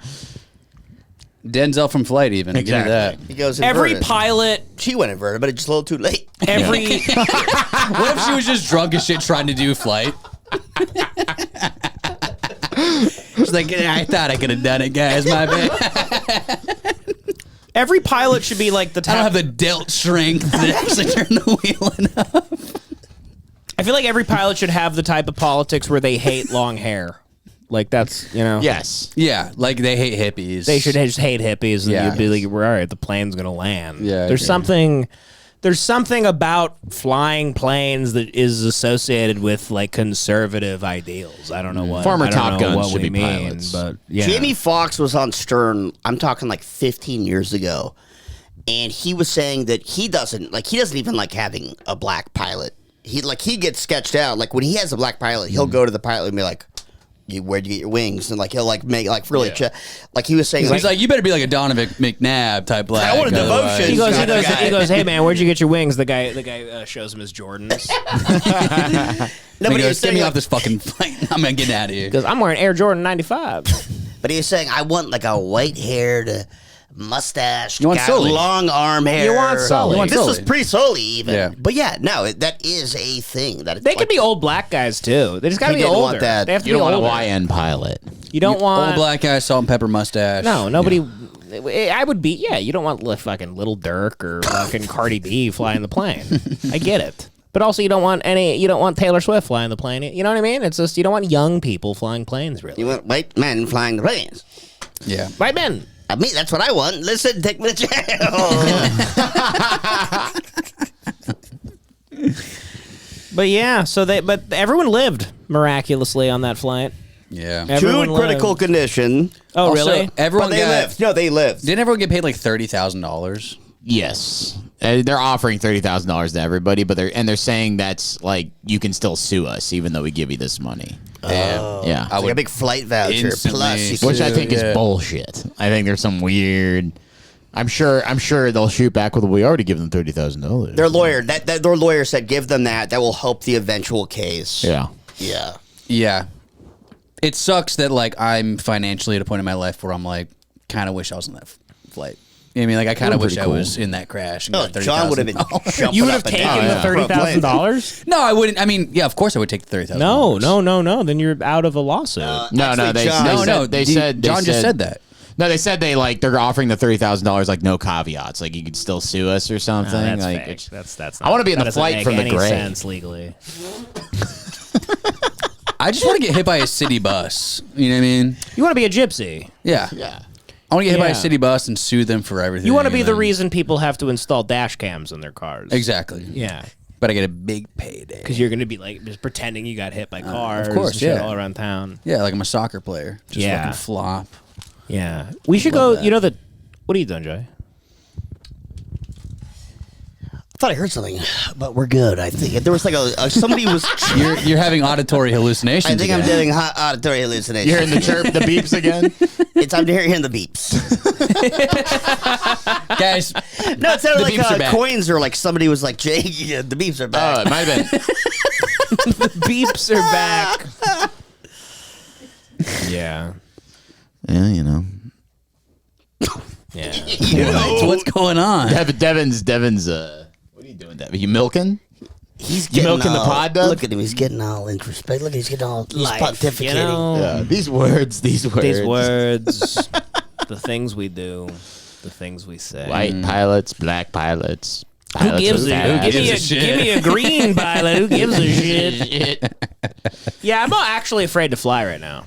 Denzel from Flight, even. Give me that. He goes Every inverted. pilot. She went inverted, but it's just a little too late. Every. What if she was just drunk as shit trying to do Flight? She's like, I thought I could have done it, guys. My bad. Every pilot should be like the I type. don't have the delt strength to actually turn the wheel enough. I feel like every pilot should have the type of politics where they hate long hair. Like that's, Yes. Yeah, like they hate hippies. They should just hate hippies, and Yeah. you'd be like, "We're all right. The plane's gonna land." Yeah, There's okay. something about flying planes that is associated with like conservative ideals. I don't know what. Former I don't Top know Guns what should we be mean, pilots. but yeah. Jamie Foxx was on Stern. I'm talking like 15 years ago, and he was saying that he doesn't even like having a black pilot. He gets sketched out. Like when he has a black pilot, he'll go to the pilot and be like, "Where'd you get your wings?" And like he'll like make like really like he was saying. He's like, you better be like a Donovan McNabb type black. I want a otherwise- devotion. He goes, "Hey man, where'd you get your wings?" The guy shows him his Jordans. No, He but he goes, was get saying me like, off this fucking plane. I'm gonna get out of here. Because I'm wearing Air Jordan 95. but he was saying I want like a white-haired, mustache, You want guy, Sully. long arm hair. You want Sully. You want This was Sully. pre-Sully even. Yeah. But yeah, no, that is a thing. That They could be old black guys too. They just gotta He be didn't older. want that. They have to You be don't want older. a YN pilot. You don't want Old black guy, salt and pepper mustache. No, nobody. I would be. Yeah, you don't want fucking Little Dirk or fucking Cardi B flying the plane. I get it. But also, you don't want Taylor Swift flying the plane. You know what I mean? It's just you don't want young people flying planes, really. You want white men flying the planes. Yeah, white men. Me, that's what I want. Listen, take me to jail. But yeah, but everyone lived miraculously on that flight. Yeah, Two in critical condition. Oh, Also, really? Everyone But they lived. No, they lived. Didn't everyone get paid like $30,000? Yes. They're offering $30,000 to everybody, but they're saying that's like you can still sue us even though we give you this money. Yeah, It's like a big flight voucher plus, which I think is bullshit. I think there's some weird. I'm sure they'll shoot back with. We already give them $30,000. Their lawyer their lawyer said give them that. That will help the eventual case. Yeah. Yeah. Yeah. It sucks that like I'm financially at a point in my life where I'm like, kind of wish I was on that flight. You know what I mean? Like I kind of wish I was in that crash. And got John would have been jumping You would have up and taken down. the $30,000? No, I wouldn't. I mean, yeah, of course I would take the $30,000. No. Then you're out of a lawsuit. They said John just said that. No, they said they're offering the $30,000 like no caveats, like you could still sue us or something. That's like fake. That's I want to be in that the doesn't flight make from the any grave. sense legally. I just want to get hit by a city bus. You know what I mean? You want to be a gypsy. Yeah. I want to get hit by a city bus and sue them for everything. You want to be and the then- reason people have to install dash cams in their cars. Exactly. Yeah. But I get a big payday. Because you're going to be like just pretending you got hit by cars. Of course, and shit yeah. all around town. Yeah, like I'm a soccer player. Just fucking flop. Yeah. We should Love go. that. You know the. What are you doing, Joey? I thought I heard something, but we're good. I think there was like somebody was. You're having auditory hallucinations. I think I'm again. doing auditory hallucinations. You're hearing the chirp, the beeps again. I'm hearing the beeps. Guys, no, it sounded the beeps are like back. coins or like somebody was like, "Jay, yeah, the beeps are back." Oh, it might have been. The beeps are back. Yeah. Yeah, you know. Yeah. So what's going on? Devan's. What are you doing, Devin? You milking? He's You milking the all- pod, Dev? Look at him. He's getting all introspective. Look, he's getting all Life, pontificating. you know? Yeah, these words. These words. The things we do. The things we say. White pilots, black pilots. Who gives a give me a green pilot? Who gives a shit? Yeah, I'm actually afraid to fly right now.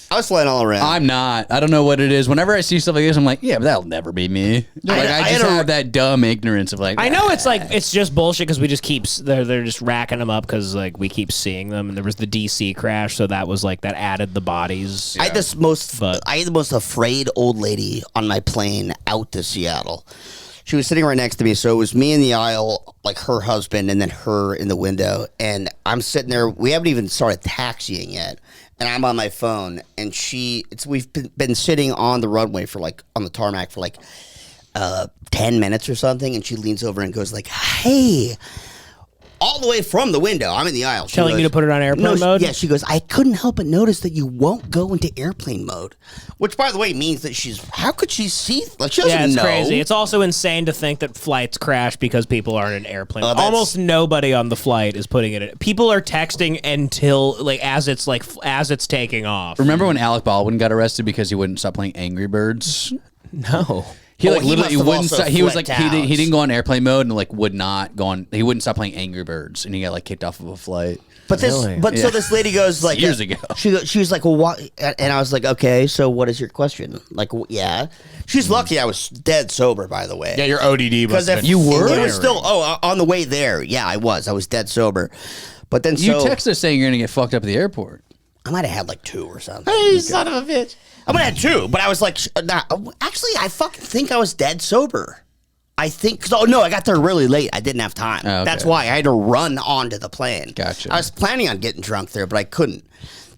I was flying all around. I'm not. I don't know what it is. Whenever I see stuff like this, I'm like, yeah, but that'll never be me. Like, I just have that dumb ignorance of like. I know it's like it's just bullshit because we just keep they're just racking them up because like we keep seeing them and there was the DC crash, so that was like that added the bodies. I had the most afraid old lady on my plane out to Seattle. She was sitting right next to me, so it was me in the aisle, like her husband, and then her in the window. And I'm sitting there. We haven't even started taxiing yet, and I'm on my phone. And we've been sitting on the runway for like on the tarmac for like 10 minutes or something. And she leans over and goes like, "Hey." All the way from the window. I'm in the aisle. She Telling goes, you to put it on airplane mode? Yeah, she goes, "I couldn't help but notice that you won't go into airplane mode." Which, by the way, means that how could she see? Like, she doesn't Yeah, it's know. crazy. It's also insane to think that flights crash because people aren't in airplane. Oh, that's- Almost nobody on the flight is putting it in. People are texting until as it's taking off. Remember when Alec Baldwin got arrested because he wouldn't stop playing Angry Birds? No. He Oh, he literally must have wouldn't. also Stop, he was like flipped he didn't out. go on airplane mode and like would not go on. He wouldn't stop playing Angry Birds and he got like kicked off of a flight. But so this lady goes like Years ago. She was like, "Well, what?" And I was like, "Okay, so what is your question?" Like, yeah. She's lucky I was dead sober, by the way. Yeah, your ODD Because was. if You were? it was still on the way there. Yeah, I was dead sober. But then You texted us saying you're gonna get fucked up at the airport. I might have had like 2 or something. Hey, son of a bitch! I might have had 2, but I was like, actually, I fucking think I was dead sober. I think, I got there really late. I didn't have time. Oh, okay. That's why I had to run onto the plane. Gotcha. I was planning on getting drunk there, but I couldn't.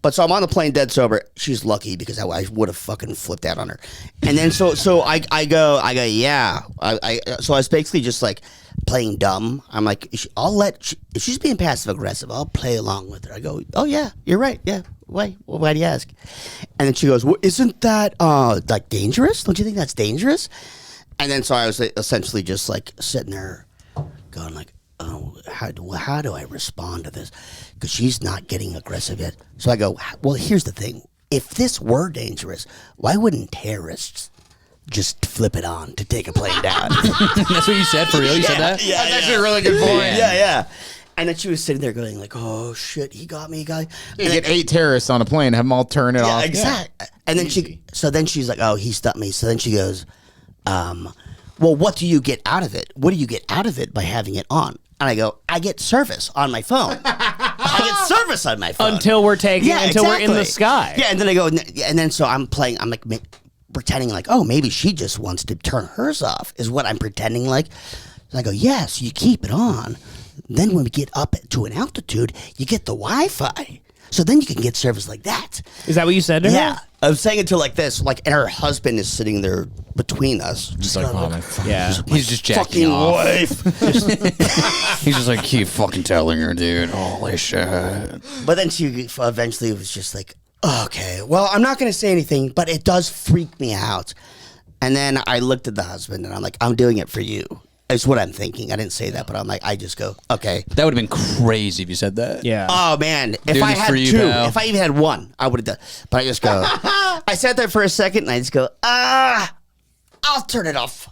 But so I'm on the plane dead sober. She's lucky because I would have fucking flipped out on her. And then so I go, yeah. So I was basically just like playing dumb. I'm like, if she's being passive aggressive, I'll play along with her. I go, oh yeah, you're right. Yeah. Why do you ask? And then she goes, well, isn't that like dangerous? Don't you think that's dangerous? And then so I was essentially just like sitting there going like, oh, how do I respond to this? Because she's not getting aggressive yet. So I go, well, here's the thing. If this were dangerous, why wouldn't terrorists just flip it on to take a plane down. That's what you said for real? You said that? Yeah, That's actually a really good point. Yeah. And then she was sitting there going like, "Oh shit, he got me, guy." You get 8 terrorists on a plane, have them all turn it off. Exactly. And then she's like, "Oh, he stumped me." So then she goes, "Well, what do you get out of it? What do you get out of it by having it on?" And I go, "I get service on my phone. I get service on my phone Until we're we're in the sky." Yeah, and then I go, and then so I'm playing. I'm like pretending like, oh, maybe she just wants to turn hers off. Is what I'm pretending like. So I go, yes, you keep it on. Then when we get up to an altitude, you get the Wi-Fi. So then you can get service like that. Is that what you said to her? Yeah. I was saying it to like this, like, and her husband is sitting there between us. Just like, oh my fucking, he's just jacking fucking off. wife. He's just like, keep fucking telling her, dude. Holy shit. But then she eventually was just like, okay, well, I'm not going to say anything, but it does freak me out. And then I looked at the husband and I'm like, I'm doing it for you. It's what I'm thinking. I didn't say that, but I'm like, I just go, okay. That would have been crazy if you said that. Yeah. Oh man, if I had two, if I even had one, I would have done. But I just go. I sat there for a second and I just go, I'll turn it off.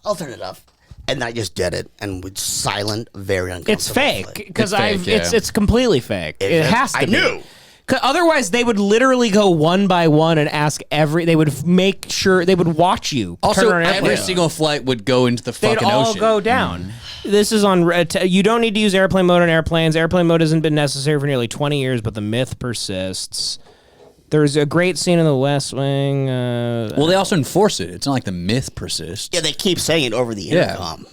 And I just did it and was silent, very uncomfortable. It's fake because it's completely fake. It has to I be. knew. Otherwise, they would literally go one by one and ask they would make sure, they would watch you. Also, turn on an every airplane. single flight would go into the fucking They'd all ocean. go down. This is on. You don't need to use airplane mode on airplanes. Airplane mode hasn't been necessary for nearly 20 years, but the myth persists. There's a great scene in The West Wing. Well, they also enforce it. It's not like the myth persists. Yeah, they keep saying it over the intercom.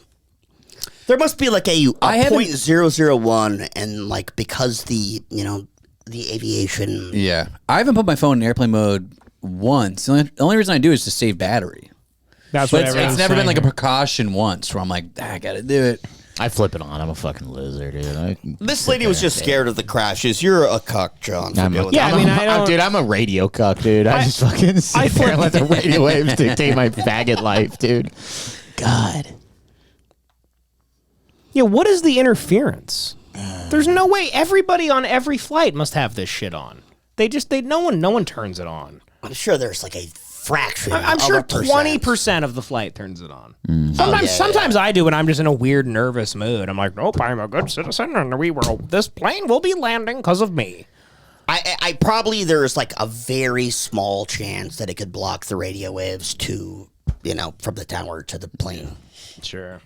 There must be like a .001, and like because the aviation. Yeah, I haven't put my phone in airplane mode once. The only reason I do is to save battery. That's but what it's everyone's never been saying like a here. precaution once where I'm like, I gotta do it. I flip it on. I'm a fucking loser, dude. This lady was just scared of the crashes. You're a cuck, John. For doing that. Dude, I'm a radio cuck, dude. I just fucking sit there and let the radio waves dictate my faggot life, dude. God. Yeah, what is the interference? There's no way. Everybody on every flight must have this shit on. No one turns it on. I'm sure there's like a fraction. I'm sure 20% of the flight turns it on. Sometimes I do when I'm just in a weird, nervous mood. I'm like, nope, I'm a good citizen, and this plane will be landing because of me. I probably there's like a very small chance that it could block the radio waves to from the tower to the plane. Sure.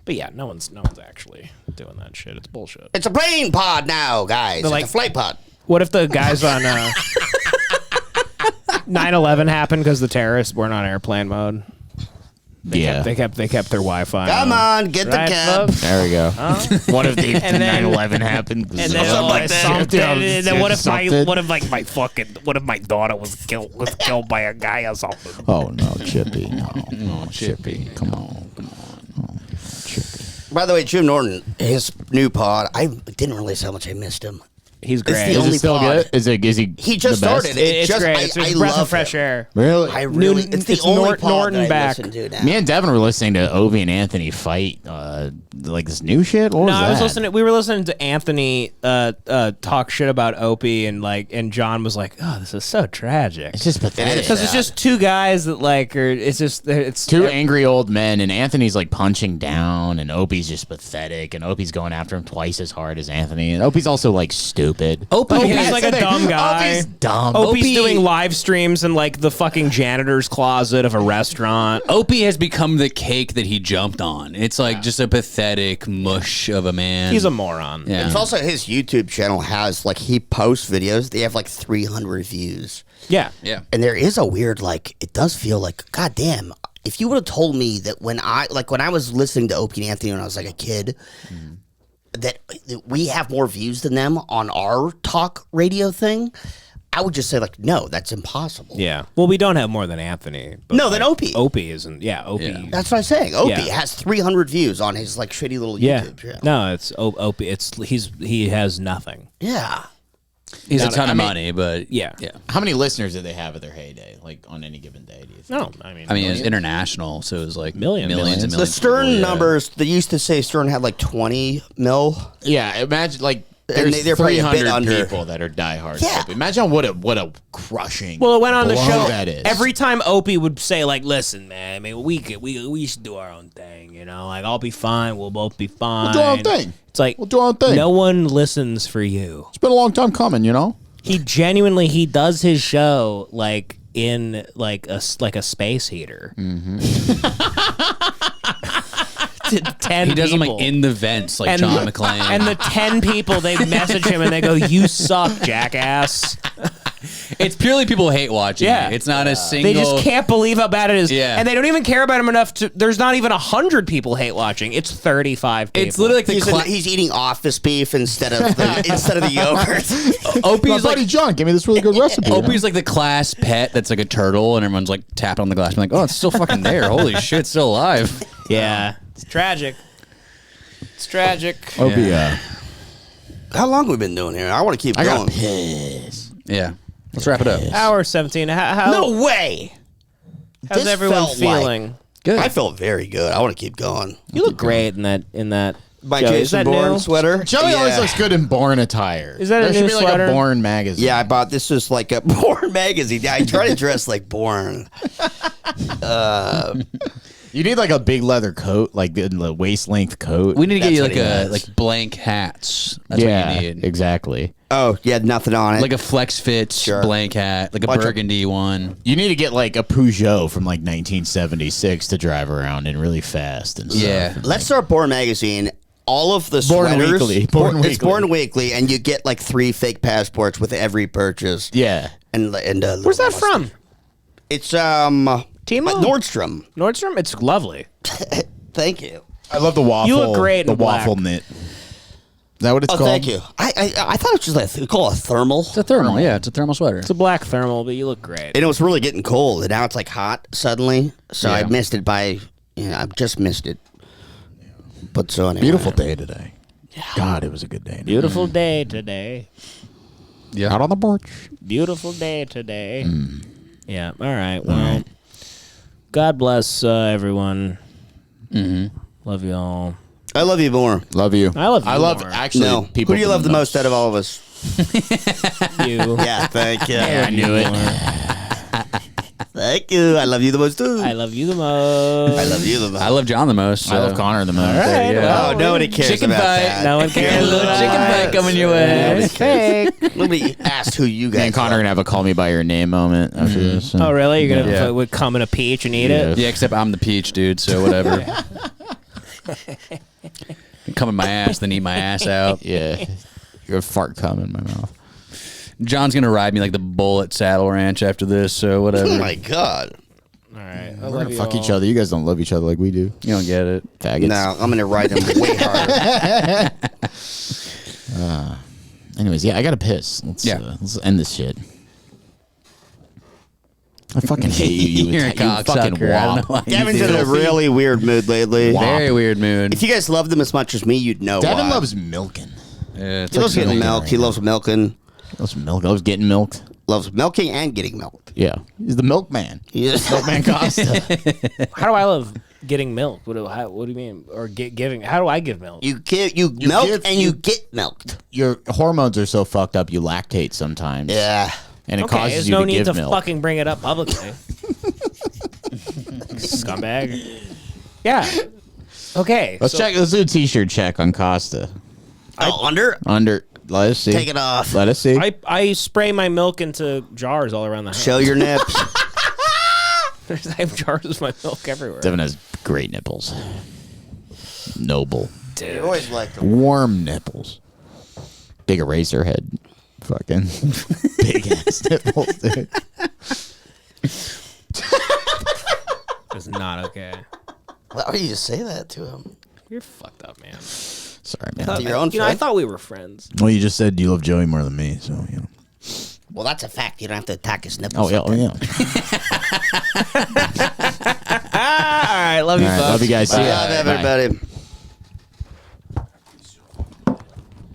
But yeah, no one's actually doing that shit. It's bullshit. It's a plane pod now, guys. It's a flight pod. What if the guys on 9/11 happened because the terrorists weren't on airplane mode? They kept their Wi-Fi. Come on, get the cab. There we go. What if the 9/11 happened? And then what if my daughter was killed by a guy or something? Oh no, Chippy, no, Chippy, come on. By the way, Jim Norton, his new pod, I didn't realize how much I missed him. He's great. It's the only still pod. good? Is he? He just the best? started. It's great. It's a breath of fresh air. Really? It's the only pod Norton that I back. listen to now. Me and Devan were listening to Obi and Anthony fight, like this new shit. What was I was that? listening. We were listening to Anthony talk shit about Opie, and John was like, "Oh, this is so tragic." It's just pathetic. Because it's just two guys that it's two angry old men, and Anthony's like punching down, and Opie's just pathetic, and Opie's going after him twice as hard as Anthony, and Opie's also like stupid. Opie's like a dumb guy. Opie's dumb. Opie's doing live streams in like the fucking janitor's closet of a restaurant. Opie has become the cake that he jumped on. It's like just a pathetic mush of a man. He's a moron. Yeah. It's also his YouTube channel has like he posts videos. They have like 300 views. Yeah. And there is a weird it does feel like goddamn. If you would have told me that when I was listening to Opie and Anthony when I was like a kid. That we have more views than them on our talk radio thing, I would just say no, that's impossible. Yeah. Well, we don't have more than Anthony. No, than Opie. Opie isn't. Yeah, Opie. Yeah. That's what I'm saying. Opie has 300 views on his shitty little YouTube channel. No, it's Opie. He has nothing. Yeah. He's a ton of money, but yeah. How many listeners did they have at their heyday, like on any given day? Do you think? No, I mean it's international, so it was like millions and millions. The Stern numbers, they used to say Stern had 20 mil. Yeah, imagine And There's they're probably a bit 300 under. people that are diehard. Yeah. Opie. Imagine what a crushing. Well, it went on the blow show. That is. Every time Opie would say, like, "Listen, man. I mean, we should do our own thing. You know, like I'll be fine. We'll both be fine. We'll do our own thing. It's like We'll do our own thing. No one listens for you. It's been a long time coming, you know. He genuinely does his show like in like a space heater. To 10 He does them people. like in the vents, like John McClane. And the 10 people, they message him and they go, "You suck, jackass." It's purely people hate watching. Yeah. it. It's not a single. They just can't believe how bad it is. Yeah. And they don't even care about him enough to. There's not even 100 people hate watching. It's 35 people. It's literally like He's eating office beef instead of the yogurt. Opie's My buddy like John gave me this really good recipe. Opie's like the class pet that's like a turtle, and everyone's like tapping on the glass, being like, "Oh, it's still fucking there! Holy shit, it's still alive!" Yeah. It's tragic. It's tragic. Opie, How long have we been doing here? I want to keep I going. got pissed. Yeah, let's wrap it up. Hour 17. How, No way. How's This everyone felt feeling? Good. I felt very good. I want to keep going. You look great in that. My Joey, is Jason that Bourne new? sweater. Joey always looks good in Bourne attire. Is that a there new should be like sweater? a Bourne magazine. Yeah, I bought this. Was like a Bourne magazine. I try to dress like Bourne. You need like a big leather coat, like the waist length coat. We need to get you That's like what he a has. like blank hats. That's yeah, what you need. exactly. Oh, yeah, nothing on it. Like a flex fit Sure. blank hat, like a Bunch of- burgundy one. You need to get like a Peugeot from like 1976 to drive around in really fast and stuff. Yeah. Let's start Bourne magazine. All of the Bourne sweaters. Weekly. Bourne It's Weekly. Bourne Weekly, and you get like 3 fake passports with every purchase. Yeah. And Where's that from? It's Timo? Nordstrom. Nordstrom? It's lovely. Thank you. I love the waffle. You look great in The black. waffle knit. Is that what it's Oh, called? thank you. I thought it was just like they call it a thermal. It's a thermal, yeah. It's a thermal sweater. It's a black thermal, but you look great. And it was really getting cold, and now it's like hot suddenly. So I Yeah. missed it by, I just missed it. But so anyway. Beautiful day today. God, it was a good day. Beautiful day today. Yeah. Out on the porch. Beautiful day today. Yeah. All right. Well, God bless everyone. Love you all. I love you more. Love you. I love you I love more. actually No. people. Who do you love the most out of all of us? You. Yeah, thank you. Yeah, I knew it. Thank you. I love you the most too. I love you the most. I love you the most. I love John the most. I love Connor the most. right, well, Oh, nobody cares Chicken about fight. that. No one cares. Little about chicken it. fight coming your way. It's fake. Nobody asked who you Me guys and Connor are gonna have a call me by your name moment after this. Oh, really? You're gonna Yeah. would come in a peach and eat it? Yeah, except I'm the peach dude, so whatever. Come in my ass, then eat my ass out. Yeah. Your fart cum in my mouth. John's gonna ride me like the bull at Saddle Ranch after this, so whatever. Oh my god. All right. We're gonna fuck each other. You guys don't love each other like we do. You don't get it. Faggots. No, I'm gonna ride him way harder. Anyways, yeah, I gotta piss. Let's end this shit. I fucking hate you. You're a you fucking cocksucker. I don't know wop. why you Gavin's do in a this. really weird mood lately. Very weird mood. If you guys loved him as much as me, you'd know Devin why. loves milking. Yeah, it's He loves like getting something- milked. He loves milking. He loves milk. Loves getting milked. Loves milking and getting milked. Yeah, he's the milkman. He is. Milkman Costa. How do I love getting milk? What do you mean? Or giving? How do I give milk? You milk give- and you get milked. Your hormones are so fucked up. You lactate sometimes. Yeah. and it Okay, causes there's you no to need give to milk. fucking bring it up publicly. Scumbag. Yeah. Okay. Let's check. Let's do a t-shirt check on Costa. Oh, under? Under. Let us see. Take it off. Let us see. I spray my milk into jars all around the house. Show your nips. I have jars of my milk everywhere. Devin has great nipples. Noble. You always like them. Warm nipples. Big eraser head. Fucking big ass nipples, dude. It's not okay. Why do you just say that to him? You're fucked up, man. Sorry, man. To your own I friend? thought we were friends. Well, you just said you love Joey more than me, so you know. Well, that's a fact. You don't have to attack his nipples. Oh yeah, oh yeah. All right, love you, All right, folks. love you guys. See ya. Love everybody. Bye.